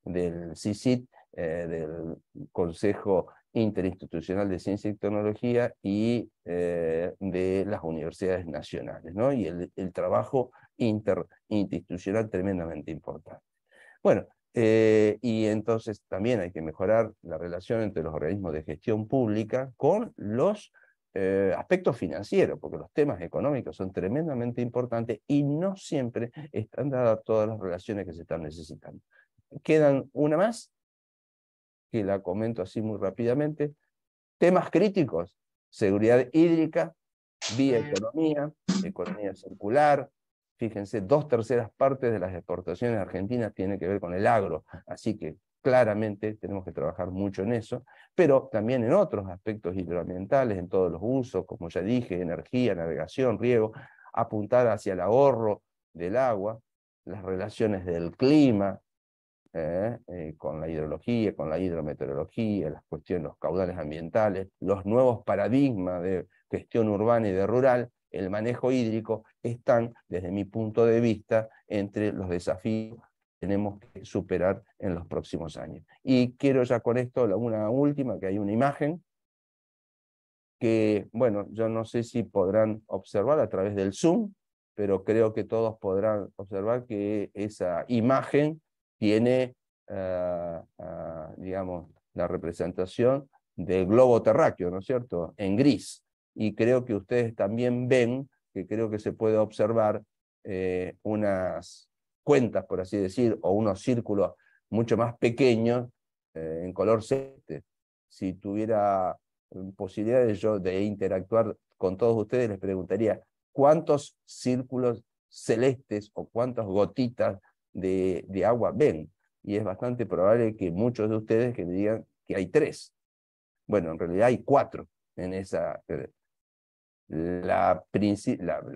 del CICIT, del Consejo Interinstitucional de Ciencia y Tecnología, y de las universidades nacionales, ¿no? Y el trabajo interinstitucional tremendamente importante. Bueno, y entonces también hay que mejorar la relación entre los organismos de gestión pública con los aspectos financieros, porque los temas económicos son tremendamente importantes y no siempre están dadas todas las relaciones que se están necesitando. Quedan una más, que la comento así muy rápidamente. Temas críticos: seguridad hídrica, bioeconomía, economía circular. Fíjense, 2/3 partes de las exportaciones argentinas tienen que ver con el agro, así que claramente tenemos que trabajar mucho en eso, pero también en otros aspectos hidroambientales, en todos los usos, como ya dije, energía, navegación, riego, apuntar hacia el ahorro del agua, las relaciones del clima, con la hidrología, con la hidrometeorología, las cuestiones, los caudales ambientales, los nuevos paradigmas de gestión urbana y de rural, el manejo hídrico, están, desde mi punto de vista, entre los desafíos que tenemos que superar en los próximos años. Y quiero ya con esto, una última, que hay una imagen que, bueno, yo no sé si podrán observar a través del Zoom, pero creo que todos podrán observar que esa imagen tiene, digamos, la representación del globo terráqueo, ¿no es cierto?, en gris. Y creo que ustedes también ven, que creo que se puede observar unas cuentas, por así decir, o unos círculos mucho más pequeños en color celeste. Si tuviera posibilidades yo de interactuar con todos ustedes, les preguntaría cuántos círculos celestes o cuántas gotitas de agua ven, y es bastante probable que muchos de ustedes que me digan que hay 3. Bueno, en realidad hay 4 en esa. La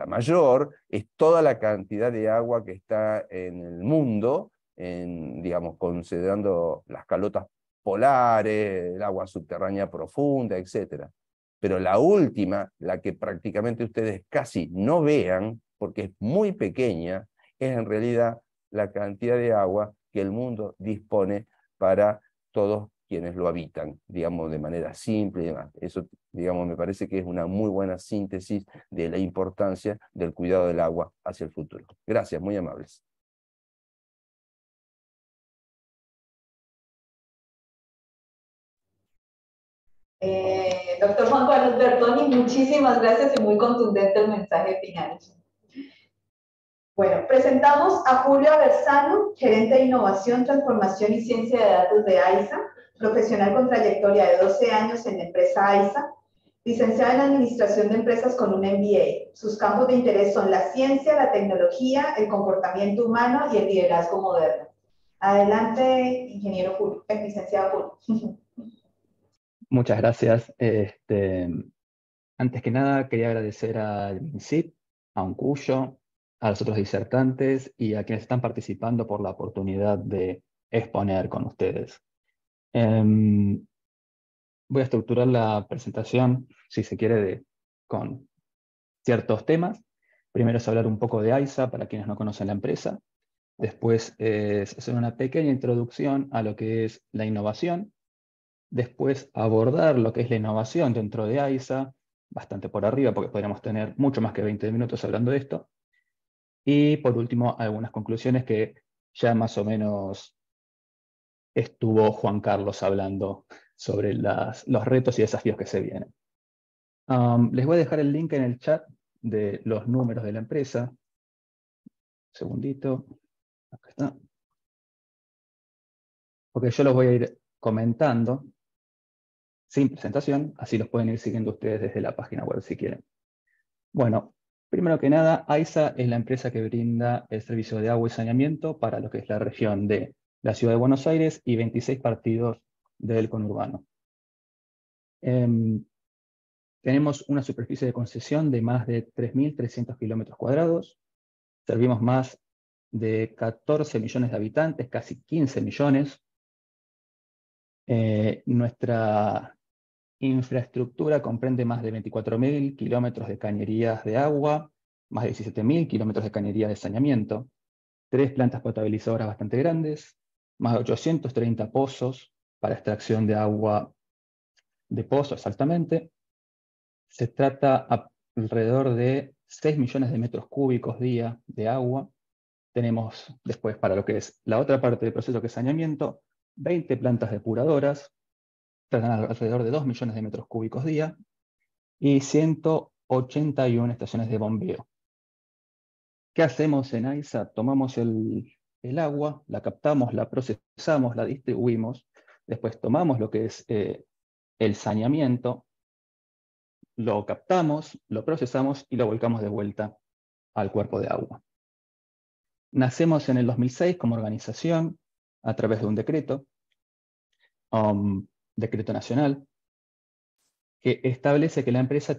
mayor es toda la cantidad de agua que está en el mundo, digamos, considerando las calotas polares, el agua subterránea profunda, etc. Pero la última, la que prácticamente ustedes casi no vean, porque es muy pequeña, es en realidad la cantidad de agua que el mundo dispone para todos quienes lo habitan, digamos, de manera simple y demás. Eso, digamos, me parece que es una muy buena síntesis de la importancia del cuidado del agua hacia el futuro. Gracias, muy amables. Doctor Juan Carlos Bertoni, muchísimas gracias y muy contundente el mensaje final. Bueno, presentamos a Julio Aversano, gerente de Innovación, Transformación y Ciencia de Datos de AISA, profesional con trayectoria de 12 años en la empresa AISA, licenciado en Administración de Empresas con un MBA. Sus campos de interés son la ciencia, la tecnología, el comportamiento humano y el liderazgo moderno. Adelante, ingeniero Julio, licenciado Julio. Muchas gracias. Antes que nada, quería agradecer al MINCIP, a Uncuyo, a los otros disertantes y a quienes están participando por la oportunidad de exponer con ustedes. Voy a estructurar la presentación, si se quiere, con ciertos temas. Primero es hablar un poco de AISA, para quienes no conocen la empresa. Después es hacer una pequeña introducción a lo que es la innovación. Después abordar lo que es la innovación dentro de AISA, bastante por arriba, porque podríamos tener mucho más que 20 minutos hablando de esto. Y por último, algunas conclusiones que ya más o menos estuvo Juan Carlos hablando sobre los retos y desafíos que se vienen. Les voy a dejar el link en el chat de los números de la empresa. Un segundito. Acá está. Porque yo los voy a ir comentando sin presentación, así los pueden ir siguiendo ustedes desde la página web si quieren. Bueno, primero que nada, AISA es la empresa que brinda el servicio de agua y saneamiento para lo que es la región de la Ciudad de Buenos Aires y 26 partidos del conurbano. Tenemos una superficie de concesión de más de 3.300 kilómetros cuadrados. Servimos más de 14 millones de habitantes, casi 15 millones. Nuestra infraestructura comprende más de 24.000 kilómetros de cañerías de agua, más de 17.000 kilómetros de cañerías de saneamiento, 3 plantas potabilizadoras bastante grandes, más de 830 pozos para extracción de agua de pozo, exactamente. Se trata alrededor de 6 millones de metros cúbicos día de agua. Tenemos después, para lo que es la otra parte del proceso que es saneamiento, 20 plantas depuradoras, tratan alrededor de 2 millones de metros cúbicos día, y 181 estaciones de bombeo. ¿Qué hacemos en AISA? Tomamos el agua, la captamos, la procesamos, la distribuimos, después tomamos lo que es el saneamiento, lo captamos, lo procesamos y lo volcamos de vuelta al cuerpo de agua. Nacemos en el 2006 como organización a través de un decreto, decreto nacional, que establece que la empresa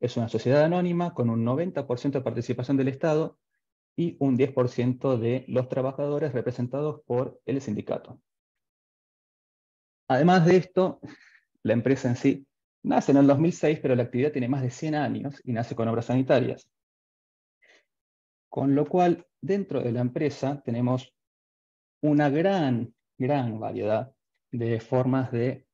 es una sociedad anónima con un 90% de participación del Estado y un 10% de los trabajadores representados por el sindicato. Además de esto, la empresa en sí nace en el 2006, pero la actividad tiene más de 100 años y nace con obras sanitarias. Con lo cual, dentro de la empresa tenemos una gran variedad de formas de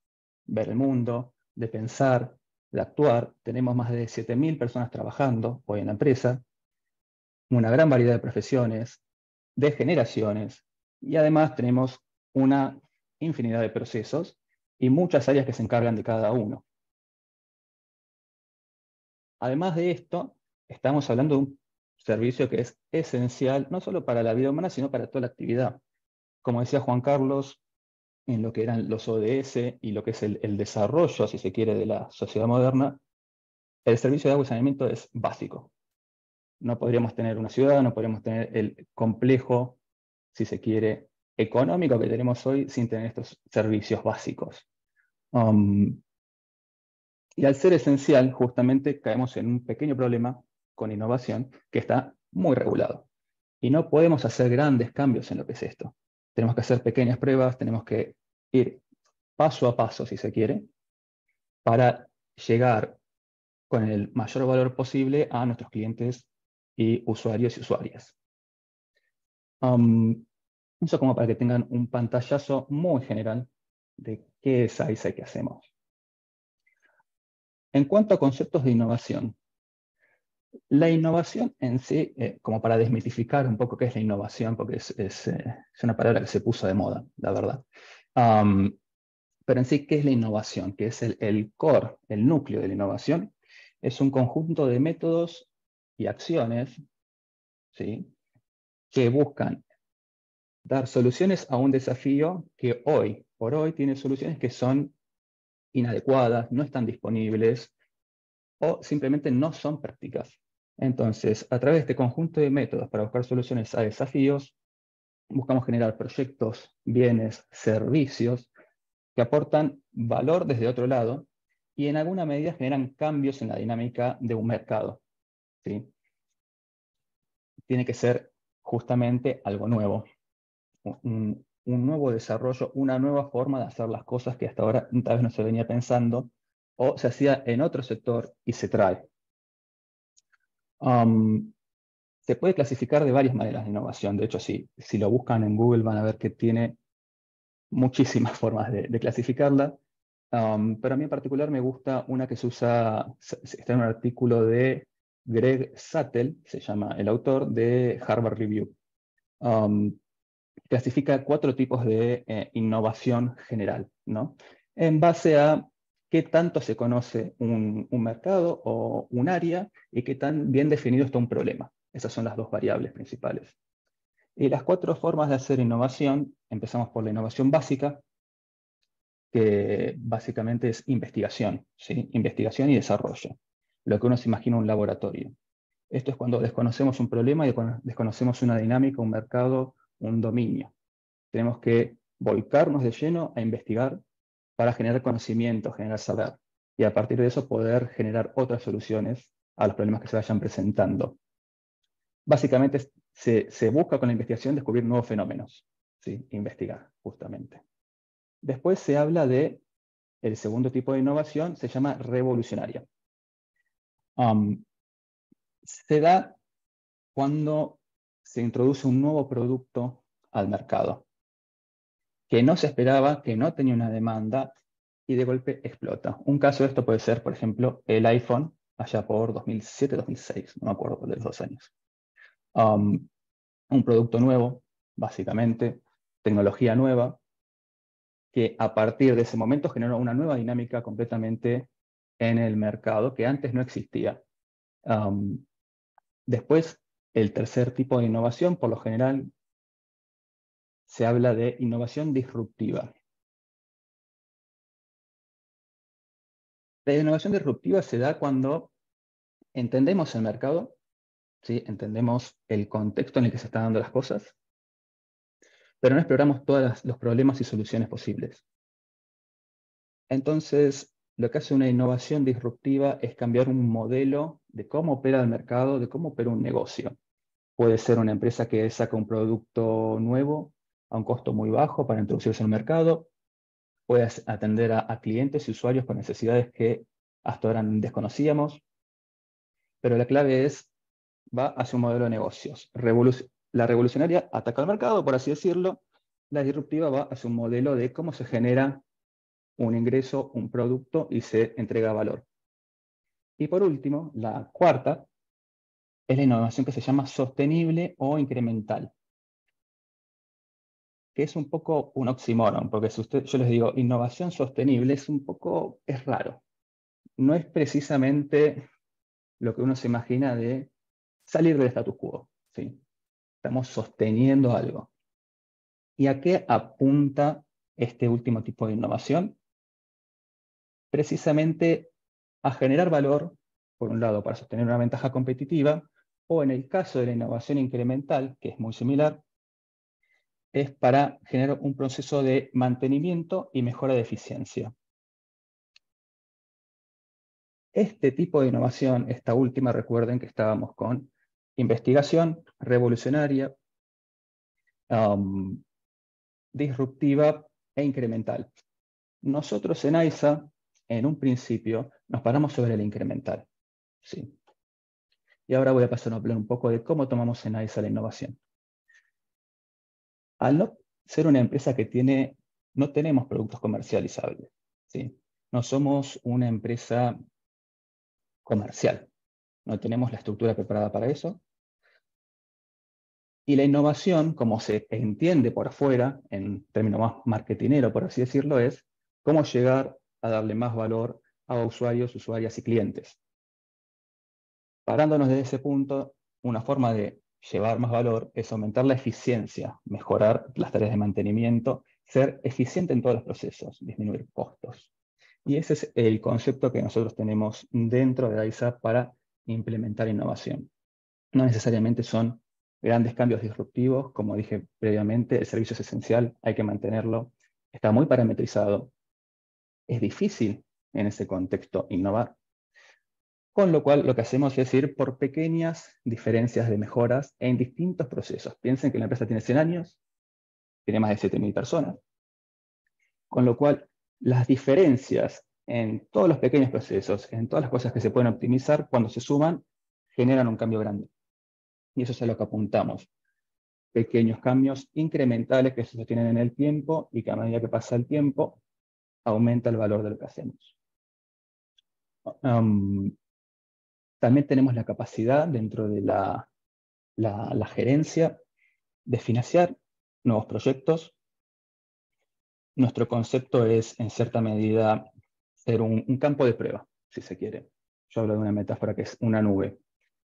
ver el mundo, de pensar, de actuar. Tenemos más de 7.000 personas trabajando hoy en la empresa, una gran variedad de profesiones, de generaciones, y además tenemos una infinidad de procesos y muchas áreas que se encargan de cada uno. Además de esto, estamos hablando de un servicio que es esencial no solo para la vida humana, sino para toda la actividad. Como decía Juan Carlos, en lo que eran los ODS y lo que es el desarrollo, si se quiere, de la sociedad moderna, el servicio de agua y saneamiento es básico. No podríamos tener una ciudad, no podríamos tener el complejo, si se quiere, económico que tenemos hoy sin tener estos servicios básicos. Y al ser esencial, justamente caemos en un pequeño problema con innovación que está muy regulado. Y no podemos hacer grandes cambios en lo que es esto. Tenemos que hacer pequeñas pruebas, tenemos que ir paso a paso, si se quiere, para llegar con el mayor valor posible a nuestros clientes y usuarios y usuarias. Eso como para que tengan un pantallazo muy general de qué es AISA y qué hacemos. En cuanto a conceptos de innovación, la innovación en sí, como para desmitificar un poco qué es la innovación, porque es una palabra que se puso de moda, la verdad. Pero en sí, ¿qué es la innovación? ¿Qué es el core, el núcleo de la innovación? Es un conjunto de métodos y acciones, ¿sí?, que buscan dar soluciones a un desafío que hoy por hoy tiene soluciones que son inadecuadas, no están disponibles o simplemente no son prácticas. Entonces, a través de este conjunto de métodos para buscar soluciones a desafíos, buscamos generar proyectos, bienes, servicios que aportan valor desde otro lado y en alguna medida generan cambios en la dinámica de un mercado, ¿sí? Tiene que ser justamente algo nuevo, un nuevo desarrollo, una nueva forma de hacer las cosas que hasta ahora tal vez no se venía pensando o se hacía en otro sector y se trae. Se puede clasificar de varias maneras de innovación. De hecho, si lo buscan en Google van a ver que tiene muchísimas formas de clasificarla. Pero a mí en particular me gusta una que se usa, está en un artículo de Greg Sattel, se llama el autor, de Harvard Review. Clasifica 4 tipos de innovación general, ¿no? En base a qué tanto se conoce un mercado o un área y qué tan bien definido está un problema. Esas son las 2 variables principales. Y las 4 formas de hacer innovación, empezamos por la innovación básica, que básicamente es investigación, ¿sí? Investigación y desarrollo, lo que uno se imagina un laboratorio. Esto es cuando desconocemos un problema y desconocemos una dinámica, un mercado, un dominio. Tenemos que volcarnos de lleno a investigar para generar conocimiento, generar saber, y a partir de eso poder generar otras soluciones a los problemas que se vayan presentando. Básicamente se busca con la investigación descubrir nuevos fenómenos, ¿sí? Investigar, justamente. Después se habla de el segundo tipo de innovación, se llama revolucionaria. Se da cuando se introduce un nuevo producto al mercado, que no se esperaba, que no tenía una demanda, y de golpe explota. Un caso de esto puede ser, por ejemplo, el iPhone, allá por 2007, 2006, no me acuerdo de los 2 años. Un producto nuevo, básicamente, tecnología nueva, que a partir de ese momento generó una nueva dinámica completamente en el mercado que antes no existía. Después, el tercer tipo de innovación, por lo general, se habla de innovación disruptiva. La innovación disruptiva se da cuando entendemos el mercado, ¿sí? Entendemos el contexto en el que se están dando las cosas, pero no exploramos todos los problemas y soluciones posibles. Entonces, lo que hace una innovación disruptiva es cambiar un modelo de cómo opera el mercado, de cómo opera un negocio. Puede ser una empresa que saca un producto nuevo a un costo muy bajo para introducirse en el mercado, puede atender a clientes y usuarios con necesidades que hasta ahora desconocíamos, pero la clave va hacia un modelo de negocios. La revolucionaria ataca al mercado, por así decirlo, la disruptiva va hacia un modelo de cómo se genera un ingreso, un producto y se entrega valor. Y por último, la cuarta es la innovación que se llama sostenible o incremental, que es un poco un oxímoron, porque si yo les digo innovación sostenible, es raro. No es precisamente lo que uno se imagina de salir del status quo, ¿sí? Estamos sosteniendo algo. ¿Y a qué apunta este último tipo de innovación? Precisamente a generar valor, por un lado, para sostener una ventaja competitiva, o en el caso de la innovación incremental, que es muy similar, es para generar un proceso de mantenimiento y mejora de eficiencia. Este tipo de innovación, esta última, recuerden que estábamos con investigación revolucionaria, disruptiva e incremental. Nosotros en AISA, en un principio, nos paramos sobre el incremental. ¿Sí? Y ahora voy a pasar a hablar un poco de cómo tomamos en AISA la innovación. Al no ser una empresa que no tenemos productos comercializables, ¿sí? No somos una empresa comercial, no tenemos la estructura preparada para eso. Y la innovación, como se entiende por afuera, en términos más marketinero, por así decirlo, es cómo llegar a darle más valor a usuarios, usuarias y clientes. Parándonos desde ese punto, una forma de llevar más valor es aumentar la eficiencia, mejorar las tareas de mantenimiento, ser eficiente en todos los procesos, disminuir costos. Y ese es el concepto que nosotros tenemos dentro de AISA para implementar innovación. No necesariamente son grandes cambios disruptivos, como dije previamente, el servicio es esencial, hay que mantenerlo, está muy parametrizado. Es difícil en ese contexto innovar. Con lo cual, lo que hacemos es ir por pequeñas diferencias de mejoras en distintos procesos. Piensen que la empresa tiene 100 años, tiene más de 7.000 personas. Con lo cual, las diferencias en todos los pequeños procesos, en todas las cosas que se pueden optimizar, cuando se suman, generan un cambio grande. Y eso es a lo que apuntamos. Pequeños cambios incrementales que se sostienen en el tiempo y que a medida que pasa el tiempo, aumenta el valor de lo que hacemos. También tenemos la capacidad dentro de la gerencia de financiar nuevos proyectos. Nuestro concepto es, en cierta medida, ser un campo de prueba, si se quiere. Yo hablo de una metáfora que es una nube.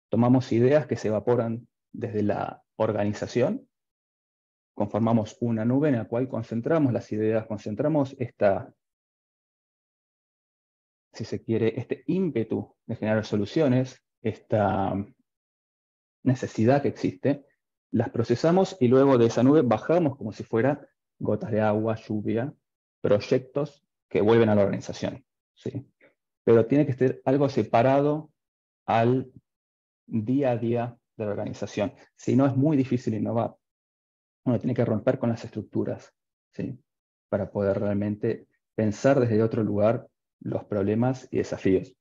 Tomamos ideas que se evaporan desde la organización, conformamos una nube en la cual concentramos las ideas, concentramos si se quiere, este ímpetu de generar soluciones, esta necesidad que existe, las procesamos y luego de esa nube bajamos como si fuera gotas de agua, lluvia, proyectos que vuelven a la organización. ¿Sí? Pero tiene que ser algo separado al día a día de la organización. Si no, es muy difícil innovar. Uno tiene que romper con las estructuras, ¿sí? Para poder realmente pensar desde otro lugar los problemas y desafíos.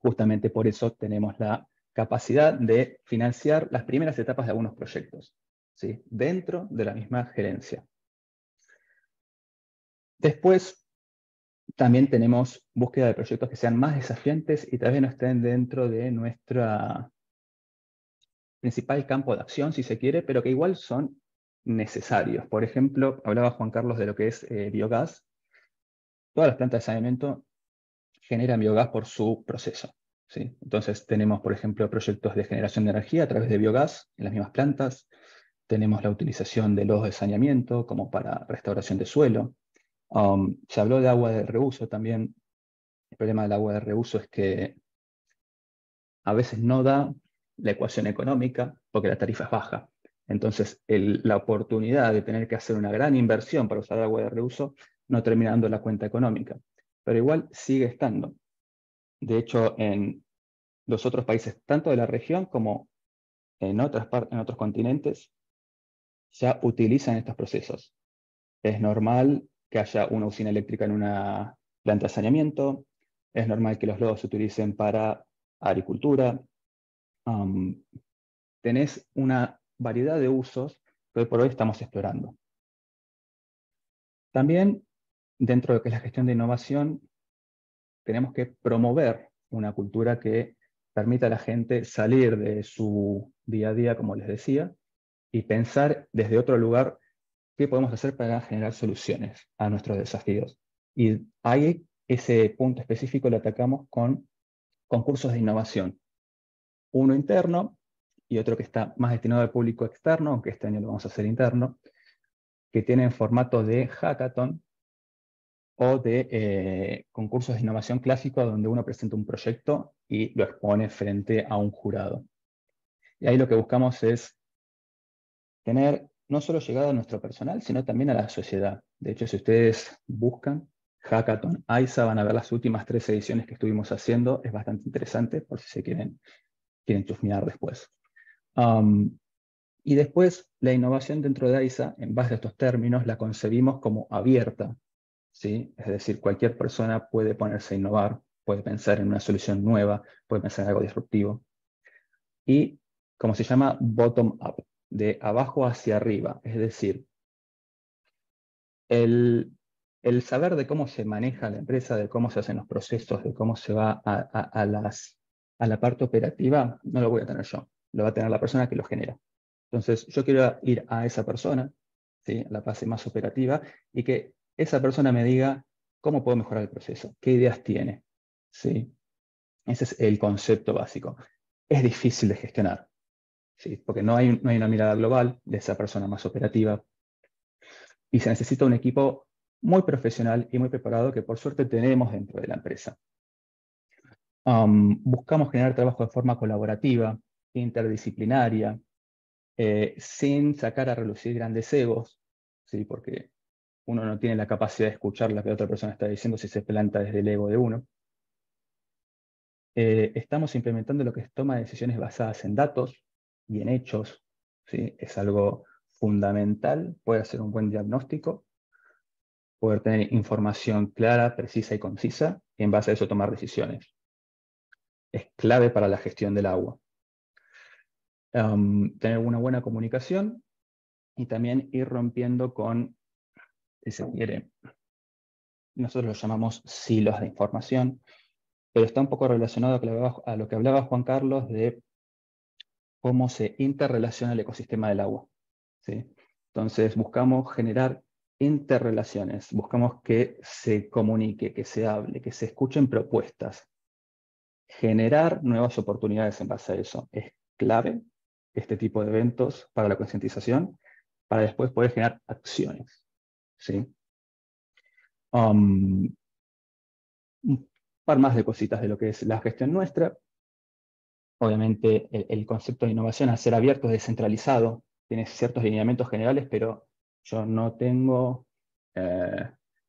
Justamente por eso tenemos la capacidad de financiar las primeras etapas de algunos proyectos, ¿sí? Dentro de la misma gerencia. Después, también tenemos búsqueda de proyectos que sean más desafiantes y tal vez no estén dentro de nuestro principal campo de acción, si se quiere, pero que igual son necesarios. Por ejemplo, hablaba Juan Carlos de lo que es biogás. Todas las plantas de saneamiento generan biogás por su proceso, ¿sí? Entonces tenemos, por ejemplo, proyectos de generación de energía a través de biogás en las mismas plantas. Tenemos la utilización de lodos de saneamiento como para restauración de suelo. Se habló de agua de reuso también. El problema del agua de reuso es que a veces no da la ecuación económica porque la tarifa es baja. Entonces, la oportunidad de tener que hacer una gran inversión para usar agua de reuso no termina dando la cuenta económica. Pero igual sigue estando. De hecho, en los otros países, tanto de la región como en otros continentes, ya utilizan estos procesos. Es normal que haya una usina eléctrica en una planta de saneamiento, es normal que los lodos se utilicen para agricultura. Tenés una variedad de usos que hoy por hoy estamos explorando. También, dentro de lo que es la gestión de innovación, tenemos que promover una cultura que permita a la gente salir de su día a día, como les decía, y pensar desde otro lugar qué podemos hacer para generar soluciones a nuestros desafíos. Y ahí ese punto específico lo atacamos con concursos de innovación. Uno interno y otro que está más destinado al público externo, aunque este año lo vamos a hacer interno, que tienen formato de hackathon o de concursos de innovación clásico donde uno presenta un proyecto y lo expone frente a un jurado. Y ahí lo que buscamos es tener no solo llegada a nuestro personal, sino también a la sociedad. De hecho, si ustedes buscan Hackathon AISA, van a ver las últimas 3 ediciones que estuvimos haciendo. Es bastante interesante por si se quieren chusmear después. Y después, la innovación dentro de AISA, en base a estos términos, la concebimos como abierta, ¿sí? Es decir, cualquier persona puede ponerse a innovar, puede pensar en una solución nueva, puede pensar en algo disruptivo. Y como se llama bottom-up, de abajo hacia arriba, es decir, el saber de cómo se maneja la empresa, de cómo se hacen los procesos, de cómo se va a la parte operativa, no lo voy a tener yo, lo va a tener la persona que lo genera. Entonces, yo quiero ir a esa persona ¿sí? La fase más operativa, y que esa persona me diga cómo puedo mejorar el proceso, qué ideas tiene, ¿sí? Ese es el concepto básico. Es difícil de gestionar, ¿sí? Porque no hay una mirada global de esa persona más operativa, y se necesita un equipo muy profesional y muy preparado que por suerte tenemos dentro de la empresa. Buscamos generar trabajo de forma colaborativa, interdisciplinaria, sin sacar a relucir grandes egos, ¿sí? Porque uno no tiene la capacidad de escuchar lo que otra persona está diciendo si se planta desde el ego de uno. Estamos implementando lo que es toma de decisiones basadas en datos y en hechos, ¿sí? Es algo fundamental, poder hacer un buen diagnóstico, poder tener información clara, precisa y concisa, y en base a eso tomar decisiones. Es clave para la gestión del agua. Tener una buena comunicación y también ir rompiendo con, si se quiere, nosotros lo llamamos silos de información, pero está un poco relacionado a lo que hablaba Juan Carlos de cómo se interrelaciona el ecosistema del agua, ¿sí? Entonces buscamos generar interrelaciones, buscamos que se comunique, que se hable, que se escuchen propuestas, generar nuevas oportunidades en base a eso. Es clave este tipo de eventos para la concientización, para después poder generar acciones, ¿sí? Un par más de cositas de lo que es la gestión nuestra. Obviamente el concepto de innovación, al ser abierto, es descentralizado, tiene ciertos lineamientos generales, pero yo no tengo,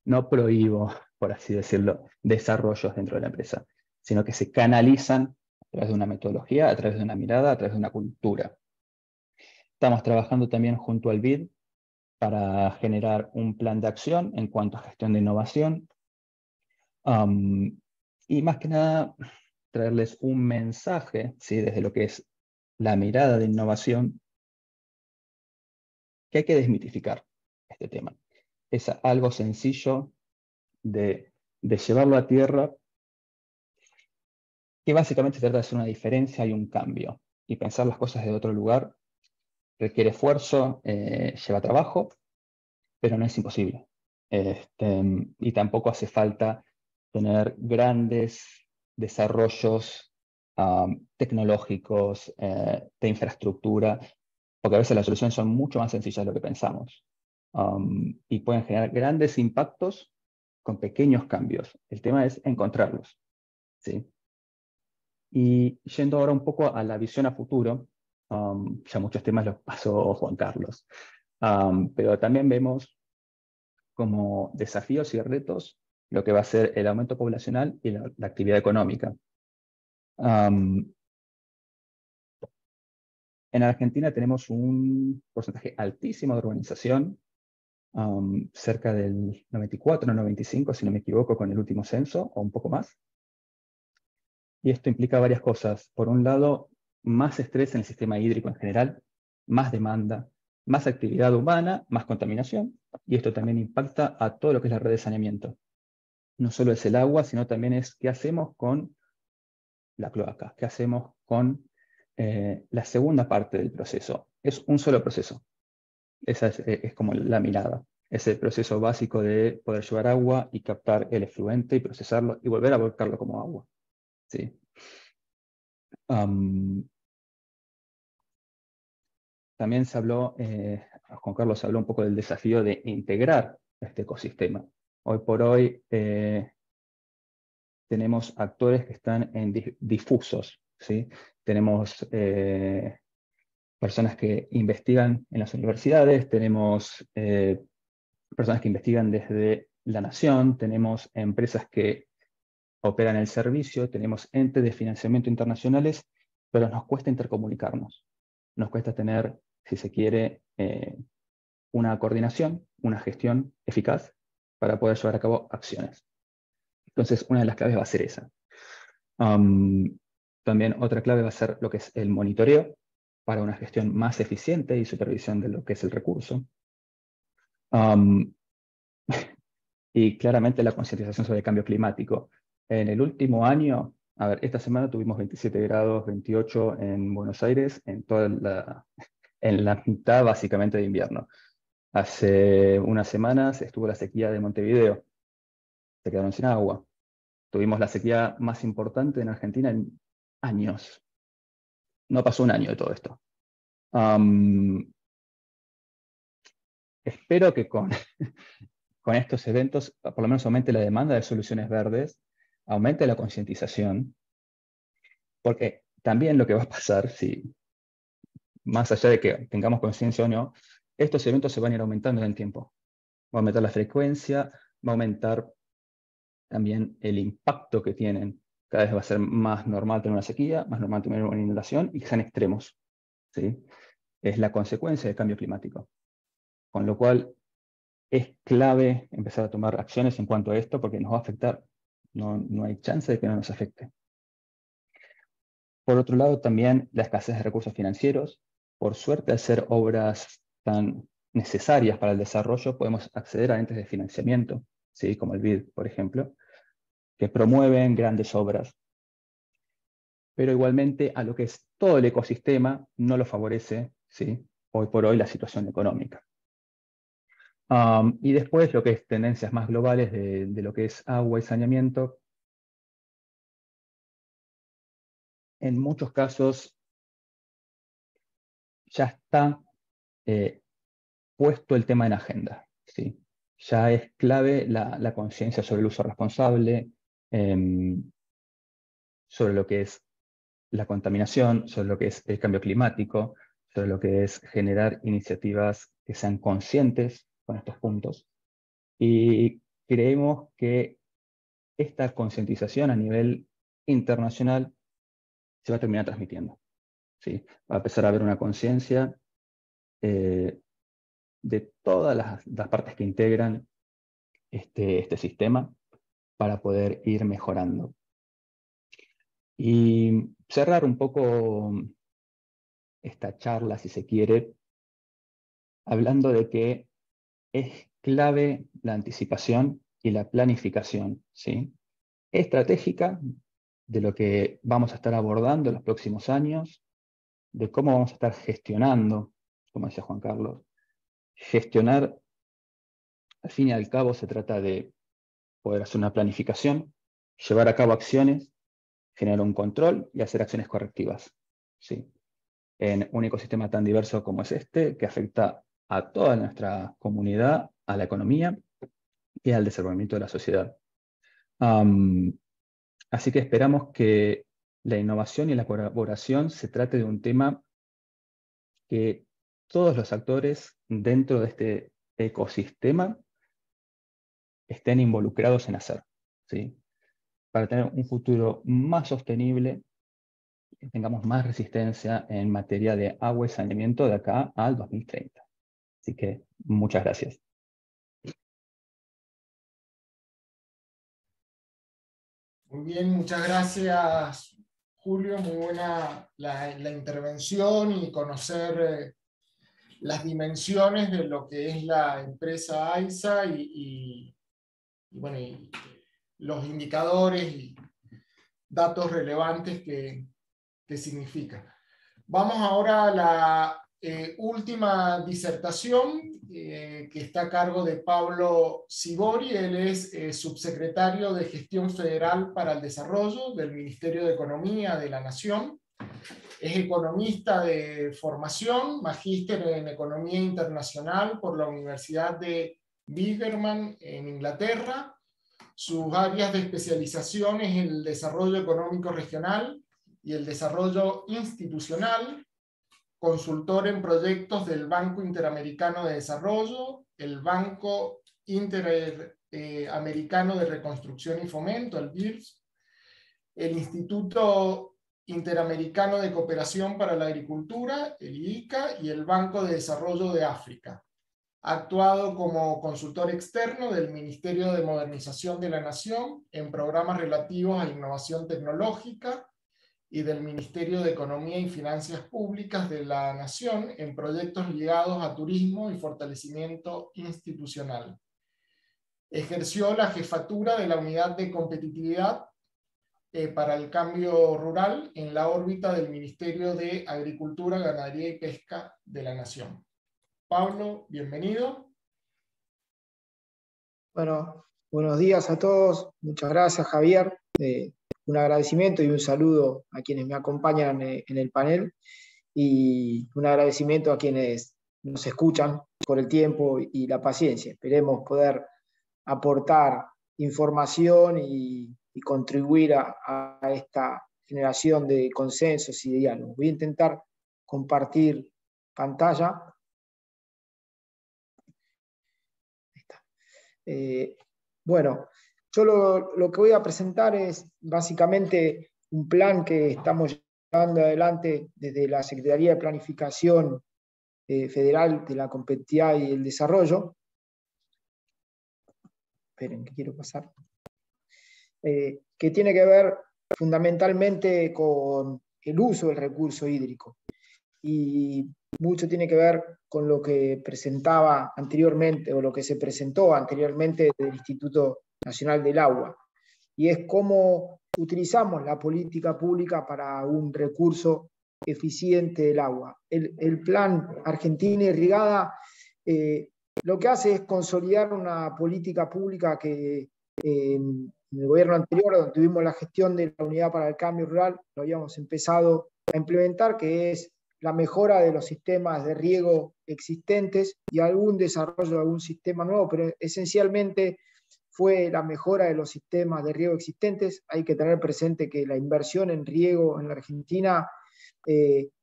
no prohíbo, por así decirlo, desarrollos dentro de la empresa, sino que se canalizan a través de una metodología, a través de una mirada, a través de una cultura. Estamos trabajando también junto al BID para generar un plan de acción en cuanto a gestión de innovación. Y más que nada, traerles un mensaje, ¿sí? Desde lo que es la mirada de innovación, que hay que desmitificar este tema. Es algo sencillo de llevarlo a tierra, que básicamente trata de hacer una diferencia y un cambio. Y pensar las cosas de otro lugar requiere esfuerzo, lleva trabajo, pero no es imposible. Y tampoco hace falta tener grandes desarrollos tecnológicos, de infraestructura, porque a veces las soluciones son mucho más sencillas de lo que pensamos, y pueden generar grandes impactos con pequeños cambios. El tema es encontrarlos, ¿sí? Y yendo ahora un poco a la visión a futuro, ya muchos temas los pasó Juan Carlos, pero también vemos como desafíos y retos lo que va a ser el aumento poblacional y la actividad económica. En Argentina tenemos un porcentaje altísimo de urbanización, cerca del 94, 95, si no me equivoco, con el último censo, o un poco más. Y esto implica varias cosas. Por un lado, más estrés en el sistema hídrico en general, más demanda, más actividad humana, más contaminación, y esto también impacta a todo lo que es la red de saneamiento. No solo es el agua, sino también es qué hacemos con la cloaca, qué hacemos con la segunda parte del proceso. Es un solo proceso. Esa es como la mirada. Es el proceso básico de poder llevar agua y captar el efluente y procesarlo y volver a volcarlo como agua, ¿sí? También se habló, Juan Carlos habló un poco del desafío de integrar este ecosistema. Hoy por hoy tenemos actores que están en difusos, ¿sí? Tenemos personas que investigan en las universidades, tenemos personas que investigan desde la nación, tenemos empresas que operan el servicio, tenemos entes de financiamiento internacionales, pero nos cuesta intercomunicarnos. Nos cuesta tener, si se quiere, una coordinación, una gestión eficaz para poder llevar a cabo acciones. Entonces, una de las claves va a ser esa. También otra clave va a ser lo que es el monitoreo para una gestión más eficiente y supervisión de lo que es el recurso. Y claramente la concientización sobre el cambio climático. En el último año, a ver, esta semana tuvimos 27 grados, 28 en Buenos Aires, en la mitad básicamente de invierno. Hace unas semanas estuvo la sequía de Montevideo, se quedaron sin agua. Tuvimos la sequía más importante en Argentina en años. No pasó un año de todo esto. Espero que con estos eventos, por lo menos aumente la demanda de soluciones verdes, aumente la concientización, porque también lo que va a pasar, si más allá de que tengamos conciencia o no, estos eventos se van a ir aumentando en el tiempo. Va a aumentar la frecuencia, va a aumentar también el impacto que tienen. Cada vez va a ser más normal tener una sequía, más normal tener una inundación, y que sean extremos, ¿sí? Es la consecuencia del cambio climático. Con lo cual, es clave empezar a tomar acciones en cuanto a esto, porque nos va a afectar. No hay chance de que no nos afecte. Por otro lado, también la escasez de recursos financieros. Por suerte, al ser obras tan necesarias para el desarrollo, podemos acceder a entes de financiamiento, ¿sí? Como el BID, por ejemplo, que promueven grandes obras. Pero igualmente a lo que es todo el ecosistema no lo favorece, ¿sí? Hoy por hoy la situación económica. Y después lo que es tendencias más globales de lo que es agua y saneamiento. En muchos casos ya está puesto el tema en agenda, ¿sí? Ya es clave la conciencia sobre el uso responsable, sobre lo que es la contaminación, sobre lo que es el cambio climático, sobre lo que es generar iniciativas que sean conscientes con estos puntos. Y creemos que esta concientización a nivel internacional se va a terminar transmitiendo, ¿sí? Va a empezar a haber una conciencia de todas las partes que integran este sistema para poder ir mejorando. Y cerrar un poco esta charla, si se quiere, hablando de que es clave la anticipación y la planificación, ¿sí? Estratégica de lo que vamos a estar abordando en los próximos años, de cómo vamos a estar gestionando, como decía Juan Carlos. Gestionar, al fin y al cabo, se trata de poder hacer una planificación, llevar a cabo acciones, generar un control y hacer acciones correctivas, ¿sí? En un ecosistema tan diverso como es este, que afecta a toda nuestra comunidad, a la economía y al desarrollamiento de la sociedad. Así que esperamos que la innovación y la colaboración se trate de un tema que todos los actores dentro de este ecosistema estén involucrados en hacer, ¿sí? Para tener un futuro más sostenible, que tengamos más resistencia en materia de agua y saneamiento de acá al 2030. Así que muchas gracias. Muy bien, muchas gracias, Julio. Muy buena la intervención y conocer las dimensiones de lo que es la empresa AISA y los indicadores y datos relevantes que significa. Vamos ahora a la última disertación que está a cargo de Pablo Sivori. Él es subsecretario de Gestión Federal para el Desarrollo del Ministerio de Economía de la Nación. Es economista de formación, magíster en Economía Internacional por la Universidad de Birmingham en Inglaterra. Sus áreas de especialización es el desarrollo económico regional y el desarrollo institucional, consultor en proyectos del Banco Interamericano de Desarrollo, el Banco Interamericano de Reconstrucción y Fomento, el BIRS, el Instituto Interamericano de Cooperación para la Agricultura, el IICA, y el Banco de Desarrollo de África. Ha actuado como consultor externo del Ministerio de Modernización de la Nación en programas relativos a innovación tecnológica y del Ministerio de Economía y Finanzas Públicas de la Nación en proyectos ligados a turismo y fortalecimiento institucional. Ejerció la jefatura de la Unidad de Competitividad para el Cambio Rural en la órbita del Ministerio de Agricultura, Ganadería y Pesca de la Nación. Pablo, bienvenido. Bueno, buenos días a todos. Muchas gracias, Javier. Un agradecimiento y un saludo a quienes me acompañan en el panel y un agradecimiento a quienes nos escuchan por el tiempo y la paciencia. Esperemos poder aportar información y contribuir a esta generación de consensos y de diálogos. Voy a intentar compartir pantalla. Bueno, yo lo que voy a presentar es básicamente un plan que estamos llevando adelante desde la Secretaría de Planificación Federal de la Competitividad y el Desarrollo. Esperen, que quiero pasar. Que tiene que ver fundamentalmente con el uso del recurso hídrico. Y mucho tiene que ver con lo que presentaba anteriormente, o lo que se presentó anteriormente del Instituto Nacional del Agua, y es cómo utilizamos la política pública para un recurso eficiente del agua. El plan Argentina Irrigada lo que hace es consolidar una política pública que en el gobierno anterior, donde tuvimos la gestión de la Unidad para el Cambio Rural, lo habíamos empezado a implementar, que es la mejora de los sistemas de riego existentes y algún desarrollo de algún sistema nuevo, pero esencialmente fue la mejora de los sistemas de riego existentes. Hay que tener presente que la inversión en riego en la Argentina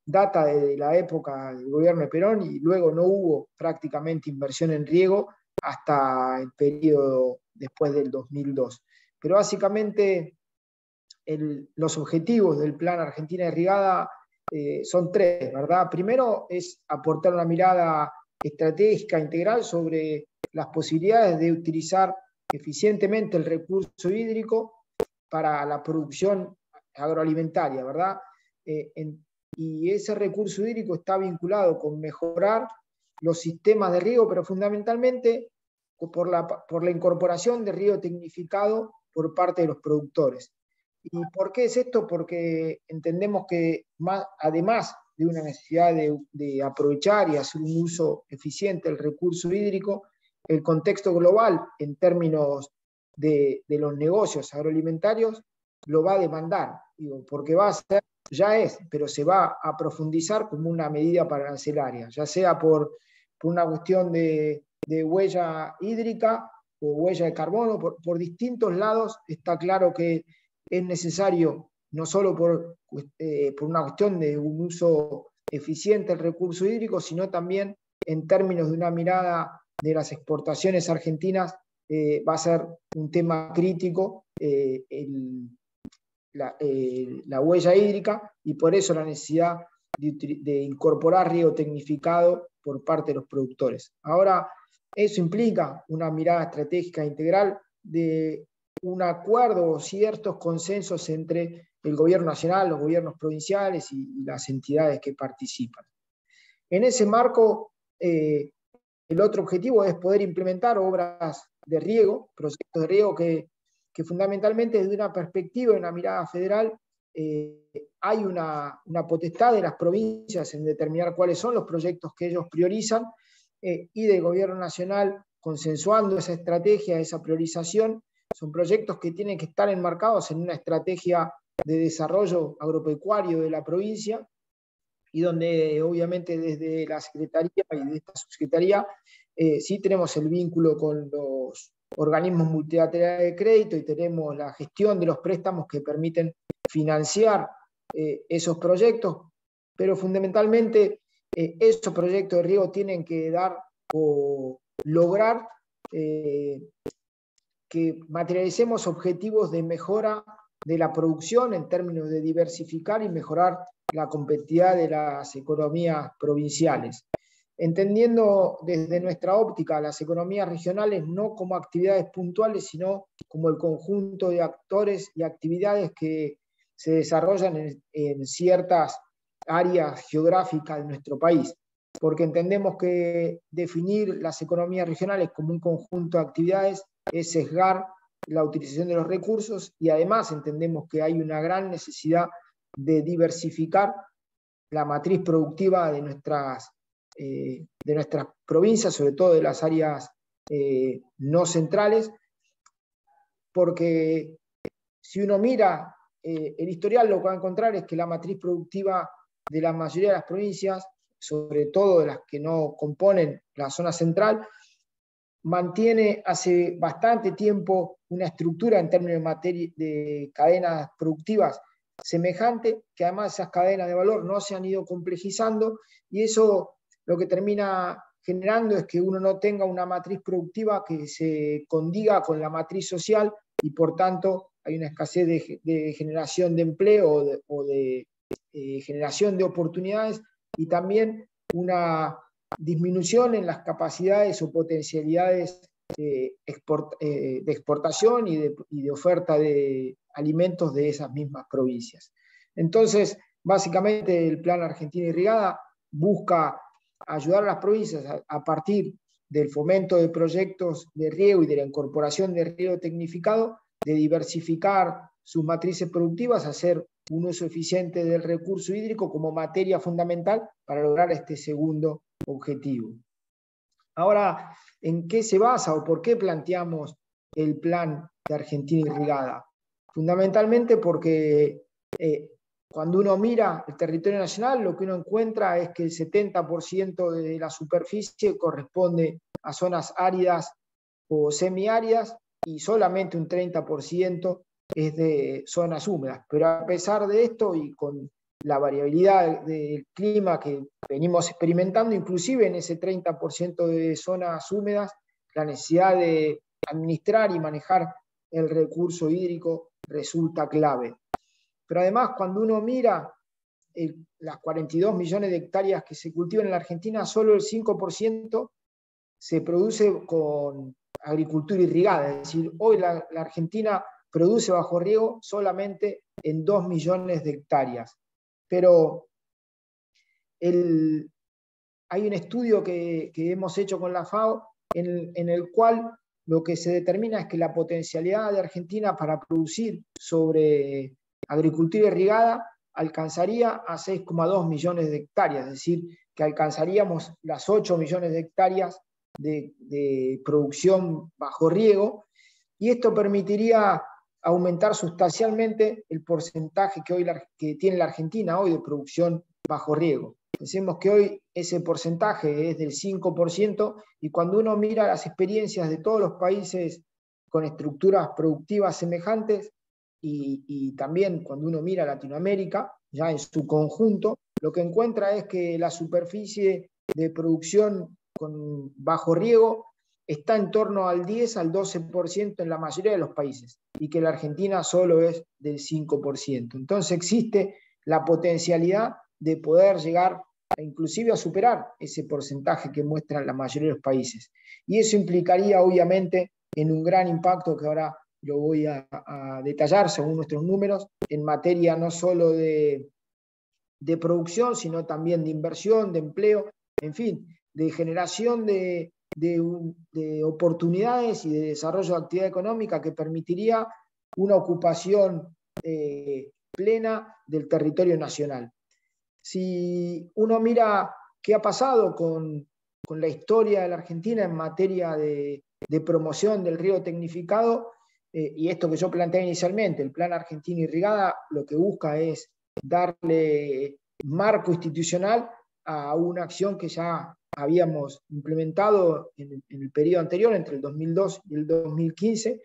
data de la época del gobierno de Perón, y luego no hubo prácticamente inversión en riego hasta el periodo después del 2002. Pero básicamente los objetivos del Plan Argentina Irrigada son tres, ¿verdad? Primero es aportar una mirada estratégica integral sobre las posibilidades de utilizar eficientemente el recurso hídrico para la producción agroalimentaria, ¿verdad? Y ese recurso hídrico está vinculado con mejorar los sistemas de riego, pero fundamentalmente por la incorporación de riego tecnificado por parte de los productores. ¿Y por qué es esto? Porque entendemos que además de una necesidad de aprovechar y hacer un uso eficiente del recurso hídrico, el contexto global en términos de los negocios agroalimentarios lo va a demandar, porque va a ser, ya es, pero se va a profundizar como una medida arancelaria, ya sea por una cuestión de huella hídrica o huella de carbono, por distintos lados. Está claro que es necesario, no solo por una cuestión de un uso eficiente del recurso hídrico, sino también en términos de una mirada de las exportaciones argentinas, va a ser un tema crítico la huella hídrica, y por eso la necesidad de incorporar riego tecnificado por parte de los productores. Ahora, eso implica una mirada estratégica integral de un acuerdo o ciertos consensos entre el gobierno nacional, los gobiernos provinciales y las entidades que participan. En ese marco, el otro objetivo es poder implementar obras de riego, proyectos de riego que fundamentalmente desde una perspectiva, una mirada federal, hay una potestad de las provincias en determinar cuáles son los proyectos que ellos priorizan, y del gobierno nacional consensuando esa estrategia, esa priorización. Son proyectos que tienen que estar enmarcados en una estrategia de desarrollo agropecuario de la provincia, y donde obviamente desde la Secretaría y de esta subsecretaría sí tenemos el vínculo con los organismos multilaterales de crédito y tenemos la gestión de los préstamos que permiten financiar esos proyectos, pero fundamentalmente esos proyectos de riego tienen que dar o lograr que materialicemos objetivos de mejora de la producción en términos de diversificar y mejorar la competitividad de las economías provinciales, entendiendo desde nuestra óptica las economías regionales no como actividades puntuales, sino como el conjunto de actores y actividades que se desarrollan en ciertas áreas geográficas de nuestro país, porque entendemos que definir las economías regionales como un conjunto de actividades es sesgar la utilización de los recursos, y además entendemos que hay una gran necesidad de diversificar la matriz productiva de nuestras de nuestras provincias, sobre todo de las áreas no centrales, porque si uno mira el historial, lo que va a encontrar es que la matriz productiva de la mayoría de las provincias, sobre todo de las que no componen la zona central, mantiene hace bastante tiempo una estructura en términos de cadenas productivas semejante, que además esas cadenas de valor no se han ido complejizando, y eso lo que termina generando es que uno no tenga una matriz productiva que se condiga con la matriz social, y por tanto hay una escasez de generación de empleo o de generación de oportunidades, y también una disminución en las capacidades o potencialidades de exportación y de oferta de alimentos de esas mismas provincias. Entonces, básicamente el Plan Argentina Irrigada busca ayudar a las provincias a partir del fomento de proyectos de riego y de la incorporación de riego tecnificado, de diversificar sus matrices productivas, hacer un uso eficiente del recurso hídrico como materia fundamental para lograr este segundo objetivo. Ahora, ¿en qué se basa o por qué planteamos el Plan de Argentina Irrigada? Fundamentalmente porque cuando uno mira el territorio nacional, lo que uno encuentra es que el 70% de la superficie corresponde a zonas áridas o semiáridas y solamente un 30% es de zonas húmedas. Pero a pesar de esto y con la variabilidad del clima que venimos experimentando, inclusive en ese 30% de zonas húmedas, la necesidad de administrar y manejar el recurso hídrico resulta clave. Pero además, cuando uno mira las 42 millones de hectáreas que se cultivan en la Argentina, solo el 5% se produce con agricultura irrigada. Es decir, hoy la Argentina produce bajo riego solamente en 2 millones de hectáreas. Pero hay un estudio que hemos hecho con la FAO en el cual lo que se determina es que la potencialidad de Argentina para producir sobre agricultura irrigada alcanzaría a 6,2 millones de hectáreas, es decir, que alcanzaríamos las 8 millones de hectáreas de producción bajo riego, y esto permitiría aumentar sustancialmente el porcentaje que tiene la Argentina hoy de producción bajo riego. Pensemos que hoy ese porcentaje es del 5%, y cuando uno mira las experiencias de todos los países con estructuras productivas semejantes, y también cuando uno mira Latinoamérica, ya en su conjunto, lo que encuentra es que la superficie de producción con bajo riego está en torno al 10 al 12% en la mayoría de los países, y que la Argentina solo es del 5%. Entonces existe la potencialidad de poder llegar inclusive a superar ese porcentaje que muestran la mayoría de los países. Y eso implicaría obviamente en un gran impacto que ahora lo voy a detallar según nuestros números, en materia no solo de producción, sino también de inversión, de empleo, en fin, de generación de oportunidades y de desarrollo de actividad económica que permitiría una ocupación plena del territorio nacional. Si uno mira qué ha pasado con la historia de la Argentina en materia de promoción del riego tecnificado, y esto que yo planteé inicialmente, el Plan Argentina Irrigada lo que busca es darle marco institucional a una acción que ya habíamos implementado en el periodo anterior, entre el 2002 y el 2015,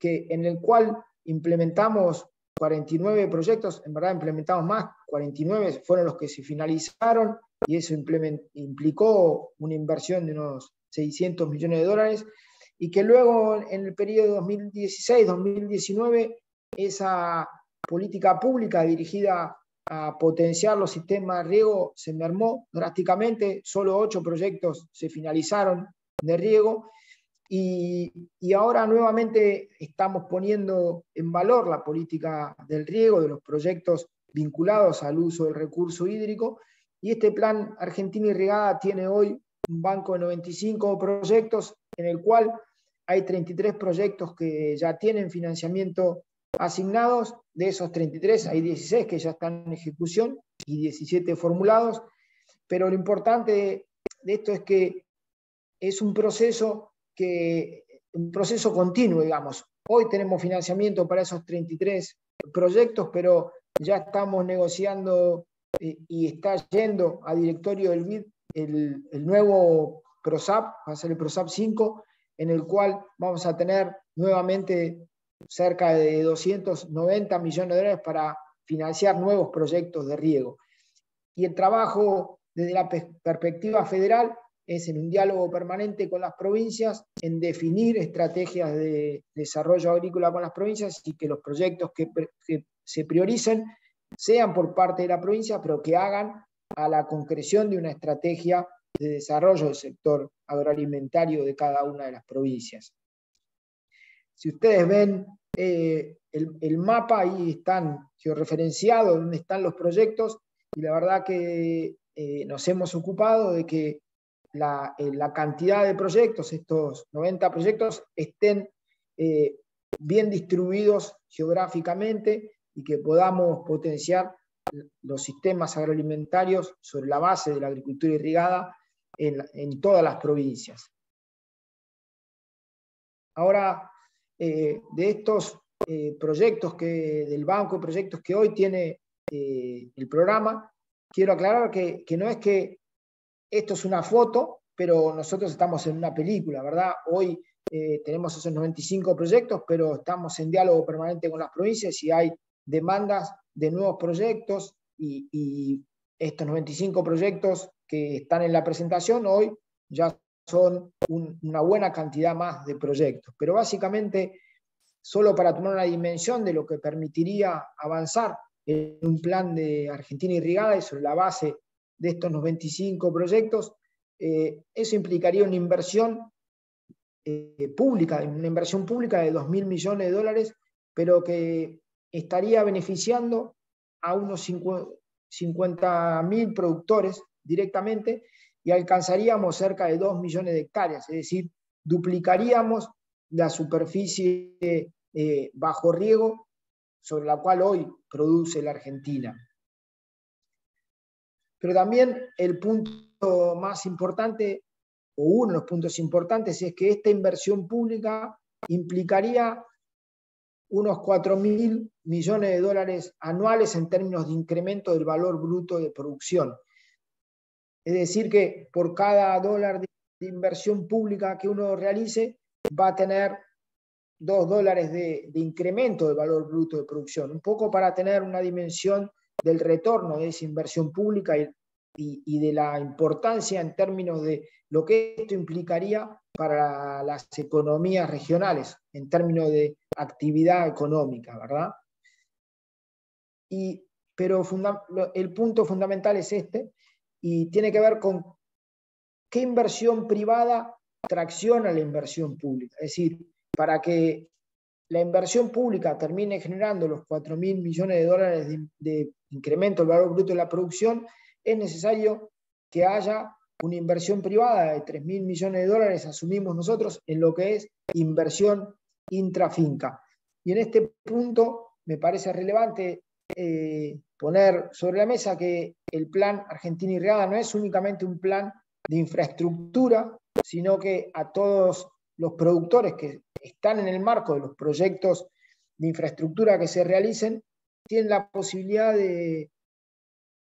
en el cual implementamos 49 proyectos, en verdad implementamos más, 49 fueron los que se finalizaron, y eso implicó una inversión de unos 600 millones de dólares, y que luego en el periodo 2016-2019 esa política pública dirigida a potenciar los sistemas de riego se mermó drásticamente, solo 8 proyectos se finalizaron de riego, y ahora nuevamente estamos poniendo en valor la política del riego, de los proyectos vinculados al uso del recurso hídrico, y este Plan Argentina Irrigada tiene hoy un banco de 95 proyectos, en el cual hay 33 proyectos que ya tienen financiamiento asignados. De esos 33 hay 16 que ya están en ejecución y 17 formulados, pero lo importante esto es que es un proceso continuo, digamos. Hoy tenemos financiamiento para esos 33 proyectos, pero ya estamos negociando y está yendo a directorio del BID el nuevo PROSAP, va a ser el PROSAP 5, en el cual vamos a tener nuevamente cerca de 290 millones de dólares para financiar nuevos proyectos de riego. Y el trabajo desde la perspectiva federal es en un diálogo permanente con las provincias, en definir estrategias de desarrollo agrícola con las provincias y que los proyectos que se prioricen sean por parte de la provincia, pero que hagan a la concreción de una estrategia de desarrollo del sector agroalimentario de cada una de las provincias. Si ustedes ven el mapa, ahí están georreferenciados donde están los proyectos, y la verdad que nos hemos ocupado de que la cantidad de proyectos, estos 90 proyectos, estén bien distribuidos geográficamente y que podamos potenciar los sistemas agroalimentarios sobre la base de la agricultura irrigada en todas las provincias. Ahora, de estos proyectos del banco de proyectos que hoy tiene el programa, quiero aclarar que no es que esto es una foto, pero nosotros estamos en una película, ¿verdad? Hoy tenemos esos 95 proyectos, pero estamos en diálogo permanente con las provincias y hay demandas de nuevos proyectos y estos 95 proyectos que están en la presentación hoy ya son una buena cantidad más de proyectos. Pero básicamente, solo para tomar una dimensión de lo que permitiría avanzar en un plan de Argentina irrigada y sobre la base de estos 95 proyectos, eso implicaría una inversión pública de 2.000 millones de dólares, pero que estaría beneficiando a unos 50.000 productores directamente y alcanzaríamos cerca de 2 millones de hectáreas, es decir, duplicaríamos la superficie bajo riego sobre la cual hoy produce la Argentina. Pero también el punto más importante, o uno de los puntos importantes, es que esta inversión pública implicaría unos 4.000 millones de dólares anuales en términos de incremento del valor bruto de producción. Es decir, que por cada dólar de inversión pública que uno realice, va a tener 2 dólares de incremento del valor bruto de producción, un poco para tener una dimensión del retorno de esa inversión pública y de la importancia en términos de lo que esto implicaría para las economías regionales, en términos de actividad económica, ¿verdad? Pero el punto fundamental es este, y tiene que ver con qué inversión privada tracciona la inversión pública. Es decir, para que la inversión pública termine generando los 4.000 millones de dólares de incremento del valor bruto de la producción, es necesario que haya una inversión privada de 3.000 millones de dólares, asumimos nosotros, en lo que es inversión intrafinca. Y en este punto me parece relevante poner sobre la mesa que el plan Argentina irrigada no es únicamente un plan de infraestructura, sino que a todos los productores que están en el marco de los proyectos de infraestructura que se realicen, tienen la posibilidad de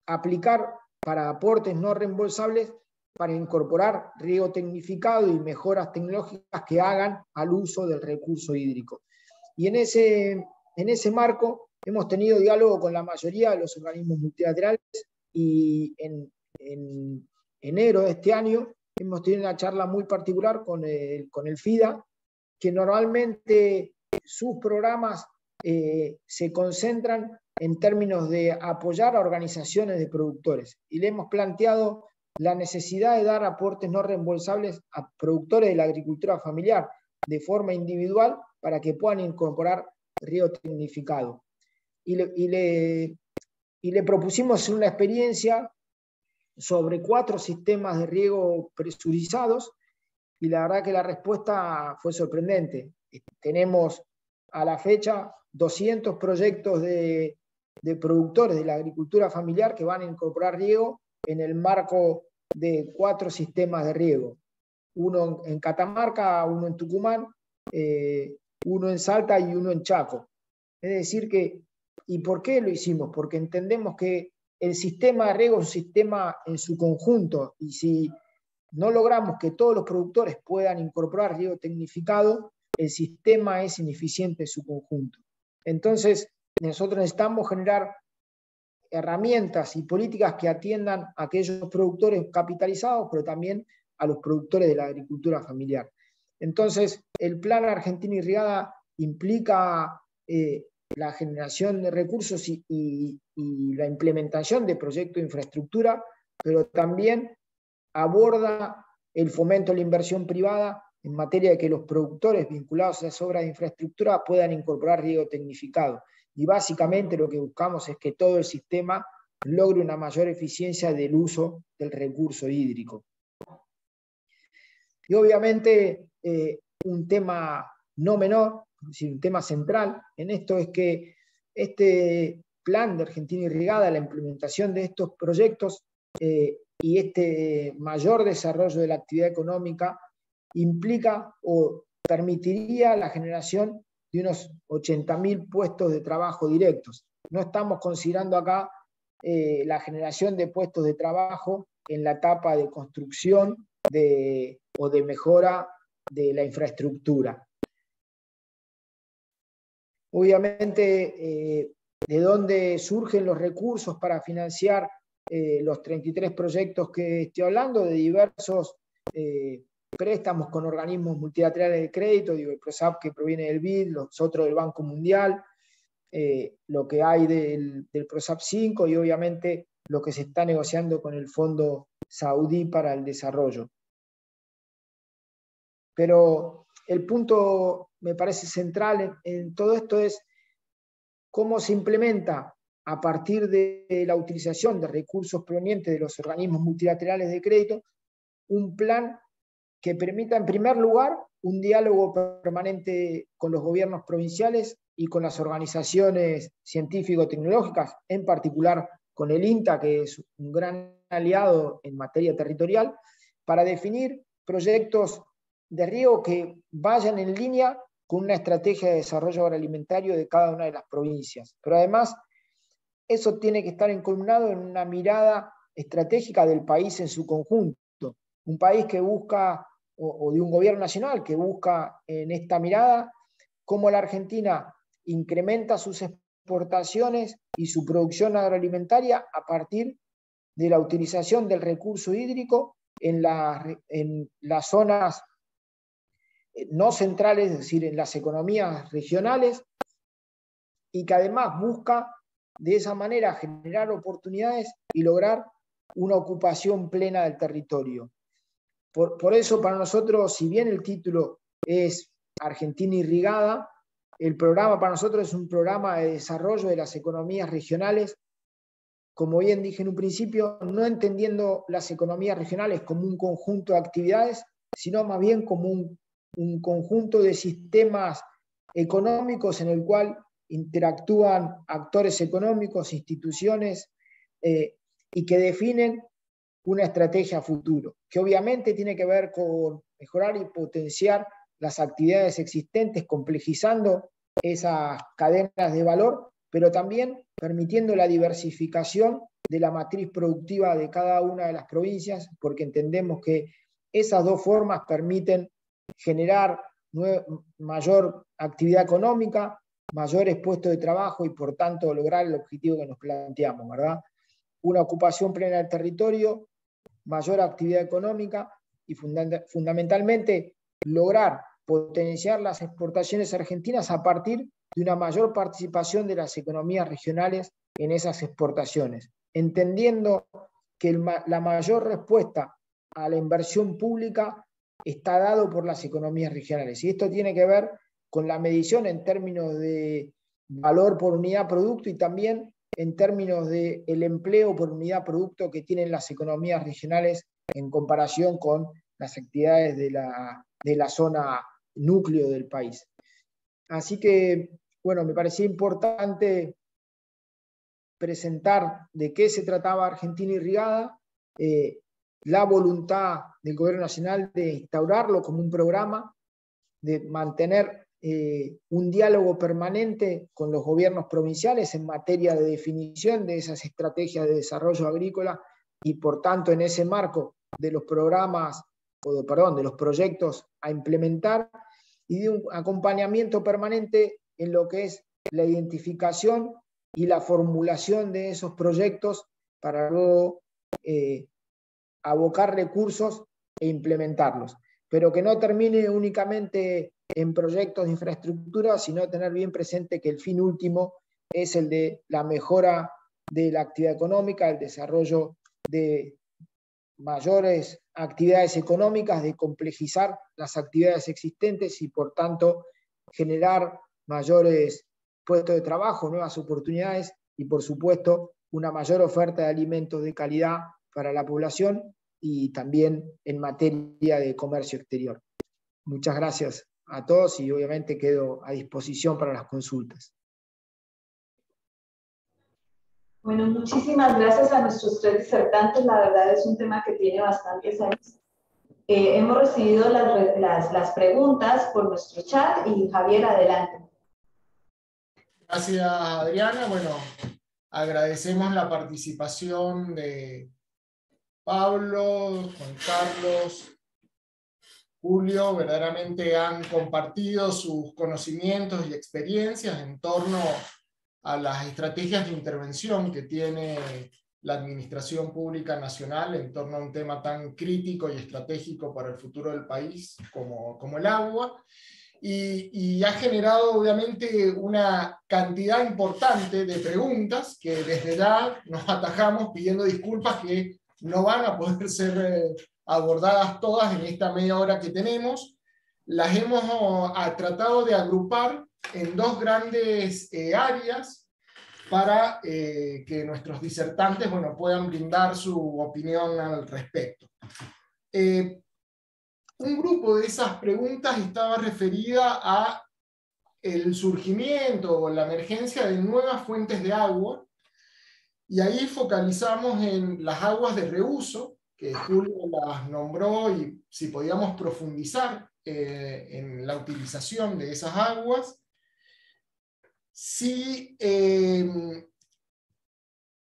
aplicar para aportes no reembolsables para incorporar riego tecnificado y mejoras tecnológicas que hagan al uso del recurso hídrico. Y en ese marco hemos tenido diálogo con la mayoría de los organismos multilaterales y en enero de este año hemos tenido una charla muy particular con el FIDA, que normalmente sus programas se concentran en términos de apoyar a organizaciones de productores. Y le hemos planteado la necesidad de dar aportes no reembolsables a productores de la agricultura familiar de forma individual para que puedan incorporar riego tecnificado. Y le propusimos una experiencia sobre 4 sistemas de riego presurizados y la verdad que la respuesta fue sorprendente. Tenemos a la fecha 200 proyectos de productores de la agricultura familiar que van a incorporar riego en el marco de 4 sistemas de riego. Uno en Catamarca, uno en Tucumán, uno en Salta y uno en Chaco. Es decir que, ¿y por qué lo hicimos? Porque entendemos que el sistema de riego es un sistema en su conjunto, y si no logramos que todos los productores puedan incorporar riego tecnificado, el sistema es ineficiente en su conjunto. Entonces, nosotros necesitamos generar herramientas y políticas que atiendan a aquellos productores capitalizados, pero también a los productores de la agricultura familiar. Entonces, el Plan Argentina Irrigada implica la generación de recursos y la implementación de proyectos de infraestructura, pero también aborda el fomento de la inversión privada en materia de que los productores vinculados a esas obras de infraestructura puedan incorporar riego tecnificado. Y básicamente lo que buscamos es que todo el sistema logre una mayor eficiencia del uso del recurso hídrico. Y obviamente un tema no menor, es decir, un tema central en esto es que este plan de Argentina Irrigada, la implementación de estos proyectos y este mayor desarrollo de la actividad económica implica o permitiría la generación de unos 80.000 puestos de trabajo directos. No estamos considerando acá la generación de puestos de trabajo en la etapa de construcción o de mejora de la infraestructura. Obviamente, ¿de dónde surgen los recursos para financiar los 33 proyectos que estoy hablando? De diversos préstamos con organismos multilaterales de crédito, digo, el PROSAP que proviene del BID, los otros del Banco Mundial, lo que hay del PROSAP 5 y obviamente lo que se está negociando con el Fondo Saudí para el Desarrollo. Pero el punto me parece central en todo esto es cómo se implementa a partir de la utilización de recursos provenientes de los organismos multilaterales de crédito un plan que permita en primer lugar un diálogo permanente con los gobiernos provinciales y con las organizaciones científico-tecnológicas, en particular con el INTA, que es un gran aliado en materia territorial, para definir proyectos de riego que vayan en línea con una estrategia de desarrollo agroalimentario de cada una de las provincias. Pero además, eso tiene que estar encolumnado en una mirada estratégica del país en su conjunto. Un país que busca, o de un gobierno nacional que busca en esta mirada, cómo la Argentina incrementa sus exportaciones y su producción agroalimentaria a partir de la utilización del recurso hídrico en las zonas no centrales, es decir, en las economías regionales, y que además busca de esa manera generar oportunidades y lograr una ocupación plena del territorio. Por eso para nosotros, si bien el título es Argentina Irrigada, el programa para nosotros es un programa de desarrollo de las economías regionales, como bien dije en un principio, no entendiendo las economías regionales como un conjunto de actividades, sino más bien como un conjunto de sistemas económicos en el cual interactúan actores económicos, instituciones, y que definen una estrategia a futuro, que obviamente tiene que ver con mejorar y potenciar las actividades existentes, complejizando esas cadenas de valor, pero también permitiendo la diversificación de la matriz productiva de cada una de las provincias, porque entendemos que esas dos formas permiten generar mayor actividad económica, mayores puestos de trabajo y por tanto lograr el objetivo que nos planteamos, ¿verdad? Una ocupación plena del territorio, mayor actividad económica y fundamentalmente lograr potenciar las exportaciones argentinas a partir de una mayor participación de las economías regionales en esas exportaciones, entendiendo que la mayor respuesta a la inversión pública está dado por las economías regionales. Y esto tiene que ver con la medición en términos de valor por unidad producto y también en términos del empleo por unidad producto que tienen las economías regionales en comparación con las actividades de la zona núcleo del país. Así que, bueno, me parecía importante presentar de qué se trataba Argentina Irrigada, la voluntad del Gobierno Nacional de instaurarlo como un programa, de mantener un diálogo permanente con los gobiernos provinciales en materia de definición de esas estrategias de desarrollo agrícola y por tanto en ese marco de los programas, de los proyectos a implementar y de un acompañamiento permanente en lo que es la identificación y la formulación de esos proyectos para luego abocar recursos e implementarlos. Pero que no termine únicamente en proyectos de infraestructura, sino tener bien presente que el fin último es el de la mejora de la actividad económica, el desarrollo de mayores actividades económicas, de complejizar las actividades existentes y por tanto generar mayores puestos de trabajo, nuevas oportunidades y por supuesto una mayor oferta de alimentos de calidad para la población y también en materia de comercio exterior. Muchas gracias a todos y obviamente quedo a disposición para las consultas. Bueno, muchísimas gracias a nuestros 3 disertantes. La verdad es un tema que tiene bastantes años. Hemos recibido las preguntas por nuestro chat y Javier, adelante. Gracias, Adriana. Bueno, agradecemos la participación de Pablo, Juan Carlos, Julio. Verdaderamente han compartido sus conocimientos y experiencias en torno a las estrategias de intervención que tiene la Administración Pública Nacional en torno a un tema tan crítico y estratégico para el futuro del país como el agua. Y ha generado obviamente una cantidad importante de preguntas que desde ya nos atajamos pidiendo disculpas que no van a poder ser abordadas todas en esta media hora que tenemos. Las hemos tratado de agrupar en 2 grandes áreas para que nuestros disertantes puedan brindar su opinión al respecto. Un grupo de esas preguntas estaba referida a el surgimiento o la emergencia de nuevas fuentes de agua, y ahí focalizamos en las aguas de reuso, que Julio las nombró, y si podíamos profundizar en la utilización de esas aguas. Si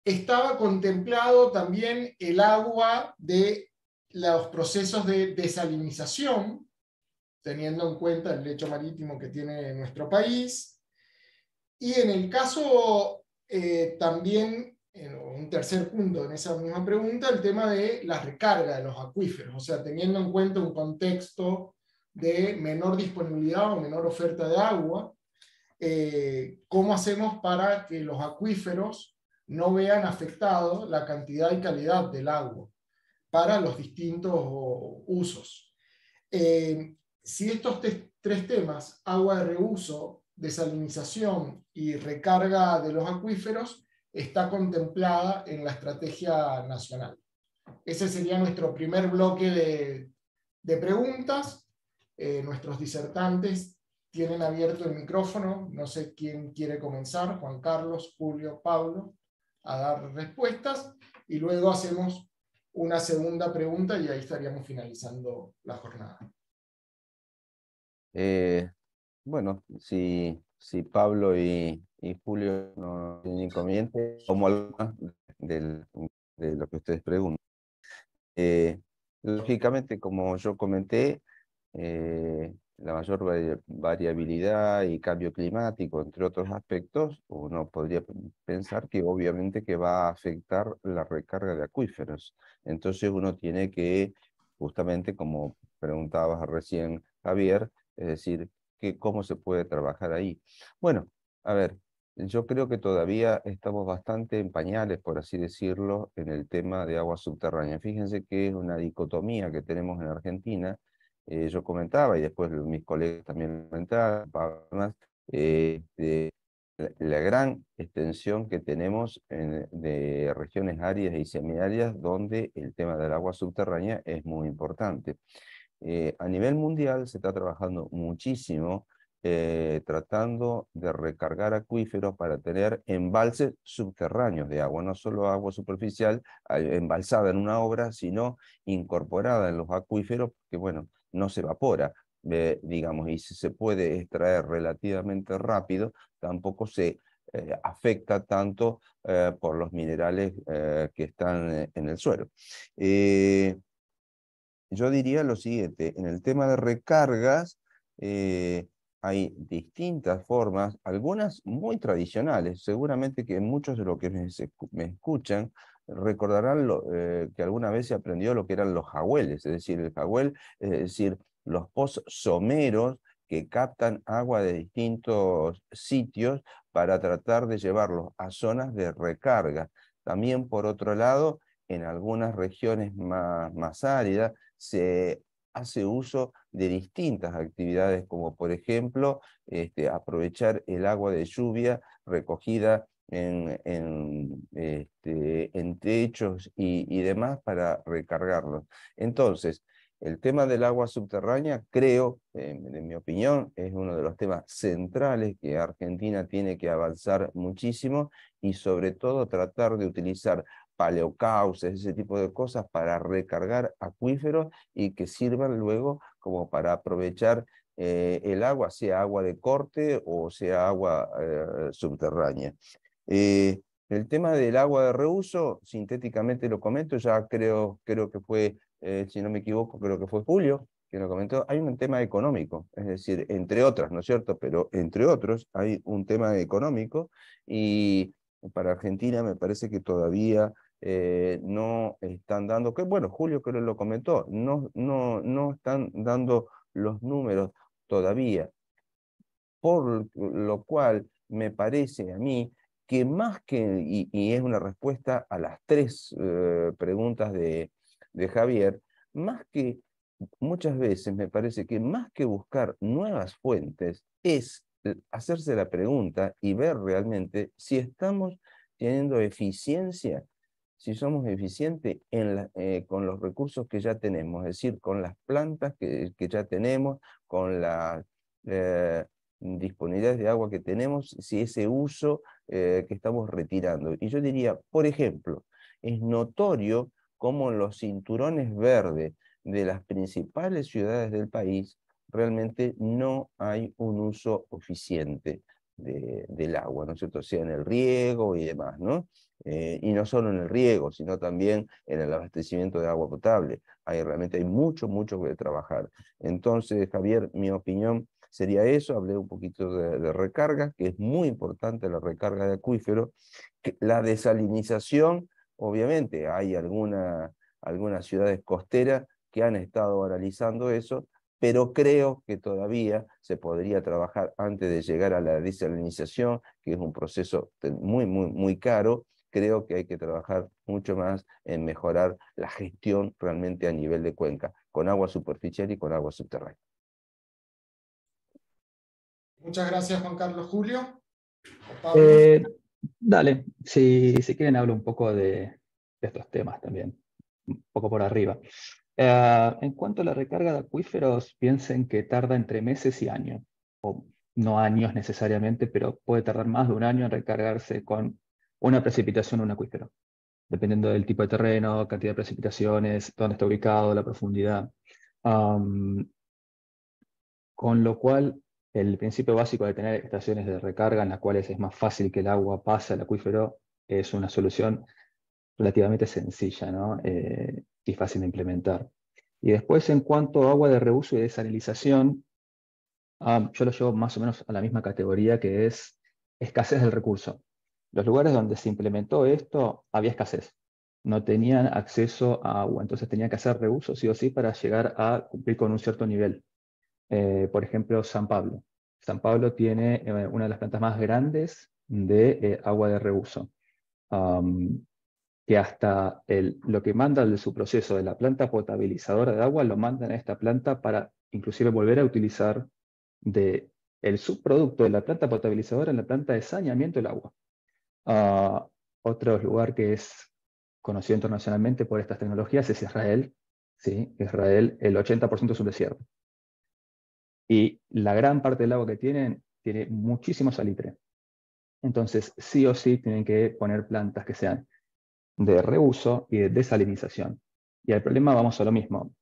estaba contemplado también el agua de los procesos de desalinización, teniendo en cuenta el lecho marítimo que tiene nuestro país, y en el caso también, un tercer punto en esa misma pregunta, el tema de la recarga de los acuíferos, o sea, teniendo en cuenta un contexto de menor disponibilidad o menor oferta de agua, ¿cómo hacemos para que los acuíferos no vean afectado la cantidad y calidad del agua para los distintos usos? Si estos 3 temas, agua de reuso, desalinización y recarga de los acuíferos, está contemplada en la estrategia nacional. Ese sería nuestro primer bloque de preguntas. Nuestros disertantes tienen abierto el micrófono. No sé quién quiere comenzar, Juan Carlos, Julio, Pablo, a dar respuestas, y luego hacemos una segunda pregunta y ahí estaríamos finalizando la jornada. Bueno, si Pablo y Julio no tienen inconveniente, como algunas de lo que ustedes preguntan. Lógicamente, como yo comenté, la mayor variabilidad y cambio climático, entre otros aspectos, uno podría pensar que obviamente que va a afectar la recarga de acuíferos. Entonces uno tiene que, justamente como preguntabas recién, Javier, es decir, ¿cómo se puede trabajar ahí? Bueno, a ver, yo creo que todavía estamos bastante en pañales, por así decirlo, en el tema de agua subterránea. Fíjense que es una dicotomía que tenemos en Argentina. Yo comentaba, y después mis colegas también comentaban, de la gran extensión que tenemos de regiones áridas y semiáridas, donde el tema del agua subterránea es muy importante. A nivel mundial se está trabajando muchísimo tratando de recargar acuíferos para tener embalses subterráneos de agua, no solo agua superficial embalsada en una obra, sino incorporada en los acuíferos, que bueno, no se evapora, digamos, y si se puede extraer relativamente rápido, tampoco se afecta tanto por los minerales que están en el suelo. Yo diría lo siguiente, en el tema de recargas, hay distintas formas, algunas muy tradicionales. Seguramente que muchos de los que me escuchan recordarán que alguna vez se aprendió lo que eran los jahueles, es decir, el jahuel, es decir, los pozos someros que captan agua de distintos sitios para tratar de llevarlos a zonas de recarga. También, por otro lado, en algunas regiones más áridas, se hace uso de distintas actividades, como por ejemplo, aprovechar el agua de lluvia recogida en techos y demás para recargarlos. Entonces, el tema del agua subterránea, creo, en mi opinión, es uno de los temas centrales que Argentina tiene que avanzar muchísimo y sobre todo tratar de utilizar paleocauces, ese tipo de cosas para recargar acuíferos y que sirvan luego como para aprovechar el agua, sea agua de corte o sea agua subterránea. El tema del agua de reuso, sintéticamente lo comento, ya creo que fue, si no me equivoco, creo que fue Julio que lo comentó, hay un tema económico, es decir, entre otras, ¿no es cierto? Pero entre otros hay un tema económico y para Argentina me parece que todavía no están dando, que bueno, Julio creo que lo comentó, no están dando los números todavía, por lo cual me parece a mí que más que, y es una respuesta a las tres preguntas de Javier, más que, muchas veces me parece que más que buscar nuevas fuentes, es hacerse la pregunta y ver realmente si estamos teniendo eficiencia, si somos eficientes con los recursos que ya tenemos, es decir, con las plantas que ya tenemos, con las disponibilidades de agua que tenemos, si ese uso que estamos retirando. Y yo diría, por ejemplo, es notorio cómo los cinturones verdes de las principales ciudades del país realmente no hay un uso eficiente del agua, ¿no es cierto? Sea en el riego y demás, ¿no? Y no solo en el riego, sino también en el abastecimiento de agua potable. Realmente hay mucho que trabajar. Entonces, Javier, mi opinión sería eso. Hablé un poquito de recarga, que es muy importante la recarga de acuíferos. La desalinización, obviamente, hay algunas ciudades costeras que han estado analizando eso, pero creo que todavía se podría trabajar antes de llegar a la desalinización, que es un proceso muy caro. Creo que hay que trabajar mucho más en mejorar la gestión realmente a nivel de cuenca, con agua superficial y con agua subterránea. Muchas gracias, Juan Carlos. Julio. Dale, si quieren hablo un poco de estos temas también, un poco por arriba. En cuanto a la recarga de acuíferos, piensen que tarda entre meses y años, o no años necesariamente, pero puede tardar más de un año en recargarse con una precipitación en un acuífero, dependiendo del tipo de terreno, cantidad de precipitaciones, dónde está ubicado, la profundidad. Con lo cual, el principio básico de tener estaciones de recarga en las cuales es más fácil que el agua pase al acuífero es una solución relativamente sencilla, ¿no? Y fácil de implementar. Y después, en cuanto a agua de reuso y desalinización, yo lo llevo más o menos a la misma categoría, que es escasez del recurso. Los lugares donde se implementó esto, había escasez. No tenían acceso a agua, entonces tenían que hacer reuso sí o sí para llegar a cumplir con un cierto nivel. Por ejemplo, San Pablo. San Pablo tiene una de las plantas más grandes de agua de reuso, que hasta lo que manda de su proceso de la planta potabilizadora de agua lo mandan a esta planta para inclusive volver a utilizar el subproducto de la planta potabilizadora en la planta de saneamiento del agua. Otro lugar que es conocido internacionalmente por estas tecnologías es Israel. ¿Sí? Israel, el 80% es un desierto. Y la gran parte del agua que tiene muchísimo salitre. Entonces, sí o sí tienen que poner plantas que sean de reuso y de desalinización. Y el problema, vamos a lo mismo.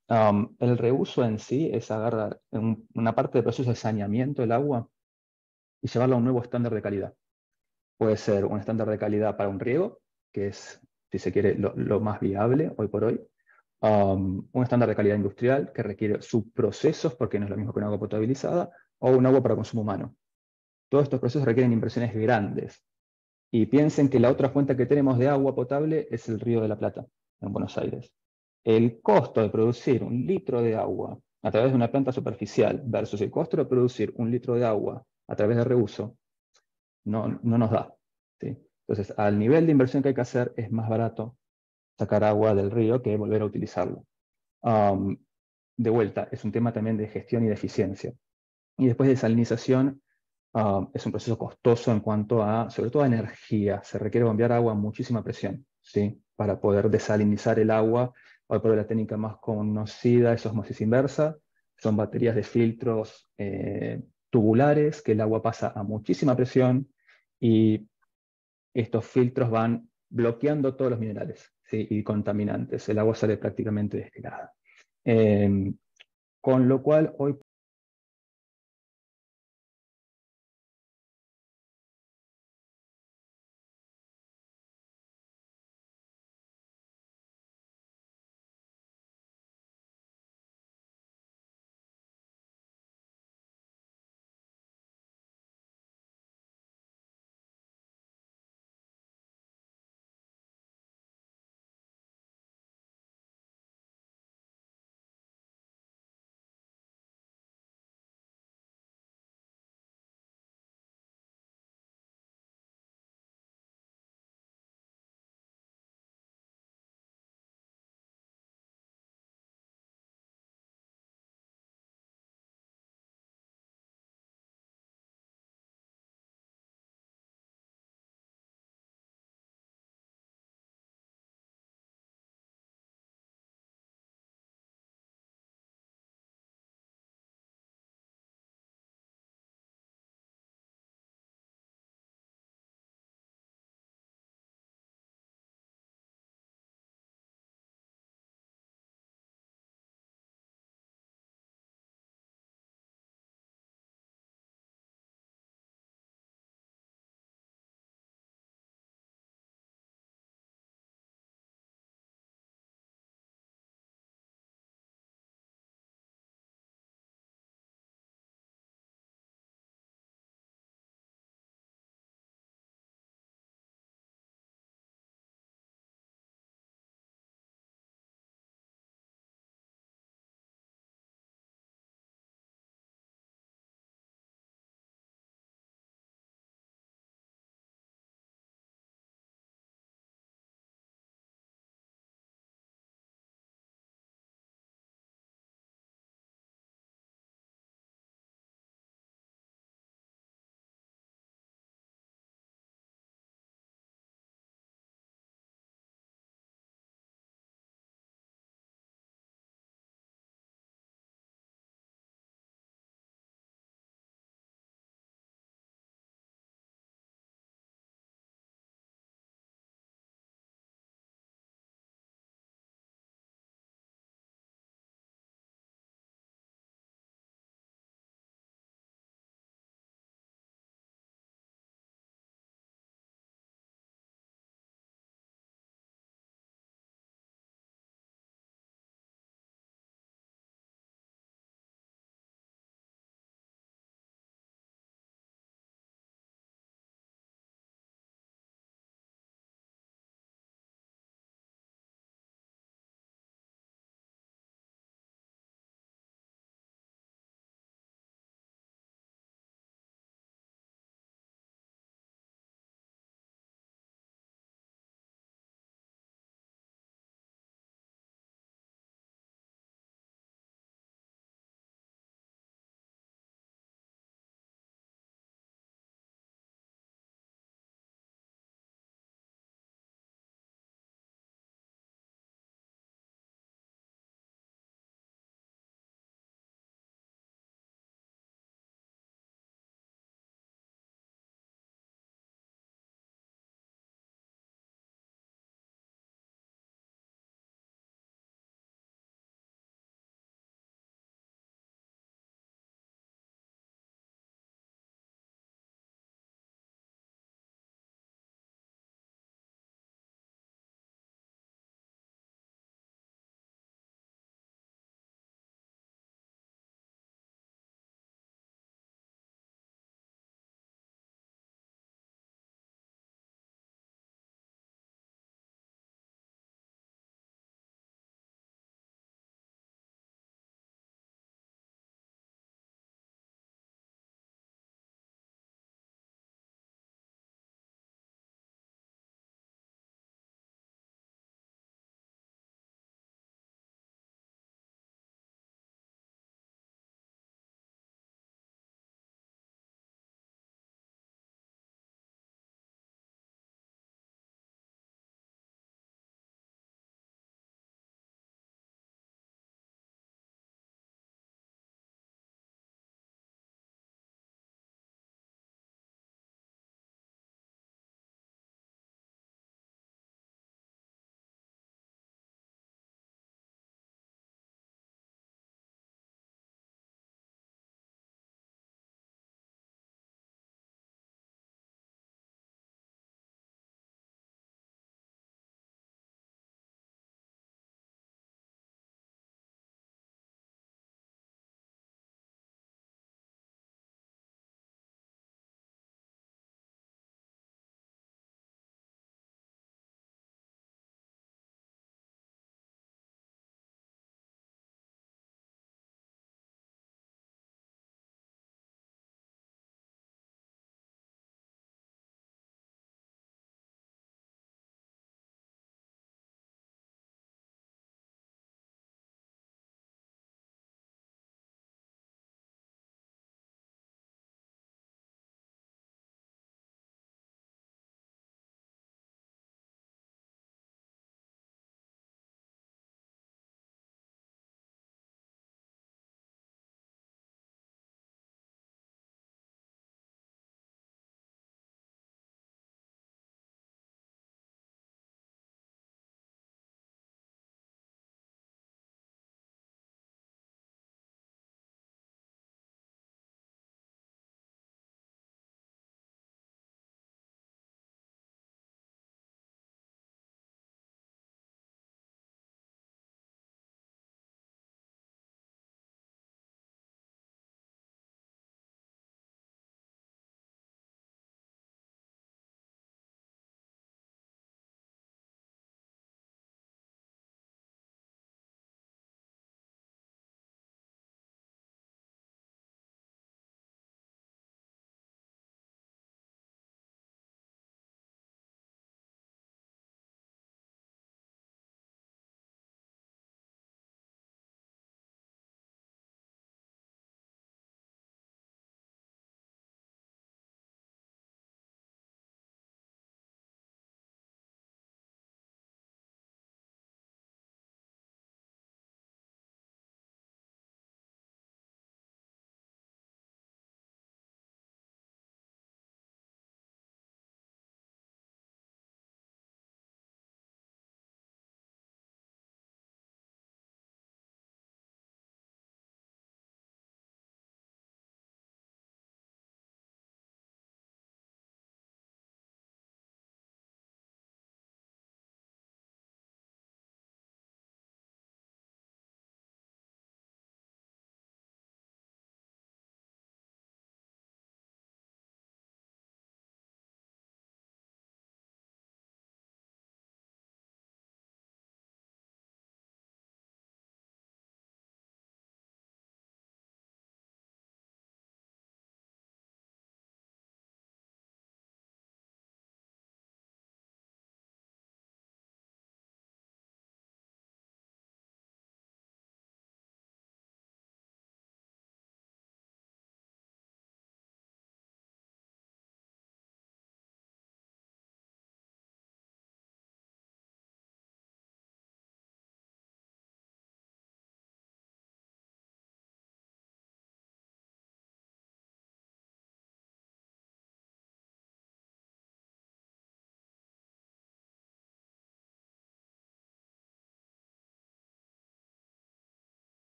El reuso en sí es agarrar una parte del proceso de saneamiento del agua y llevarla a un nuevo estándar de calidad. Puede ser un estándar de calidad para un riego, que es, si se quiere, lo más viable hoy por hoy. Un estándar de calidad industrial que requiere subprocesos, porque no es lo mismo que un agua potabilizada, o un agua para consumo humano. Todos estos procesos requieren inversiones grandes. Y piensen que la otra fuente que tenemos de agua potable es el Río de la Plata, en Buenos Aires. El costo de producir 1 litro de agua a través de una planta superficial versus el costo de producir 1 litro de agua a través de reuso no nos da, ¿sí? Entonces, al nivel de inversión que hay que hacer, es más barato sacar agua del río que volver a utilizarlo. De vuelta, es un tema también de gestión y de eficiencia. Y después de desalinización, es un proceso costoso en cuanto a, sobre todo, a energía. Se requiere bombear agua a muchísima presión, ¿sí? Para poder desalinizar el agua. Hoy por hoy la técnica más conocida es osmosis inversa. Son baterías de filtros tubulares que el agua pasa a muchísima presión y estos filtros van bloqueando todos los minerales, ¿sí? Y contaminantes. El agua sale prácticamente destilada. Con lo cual, hoy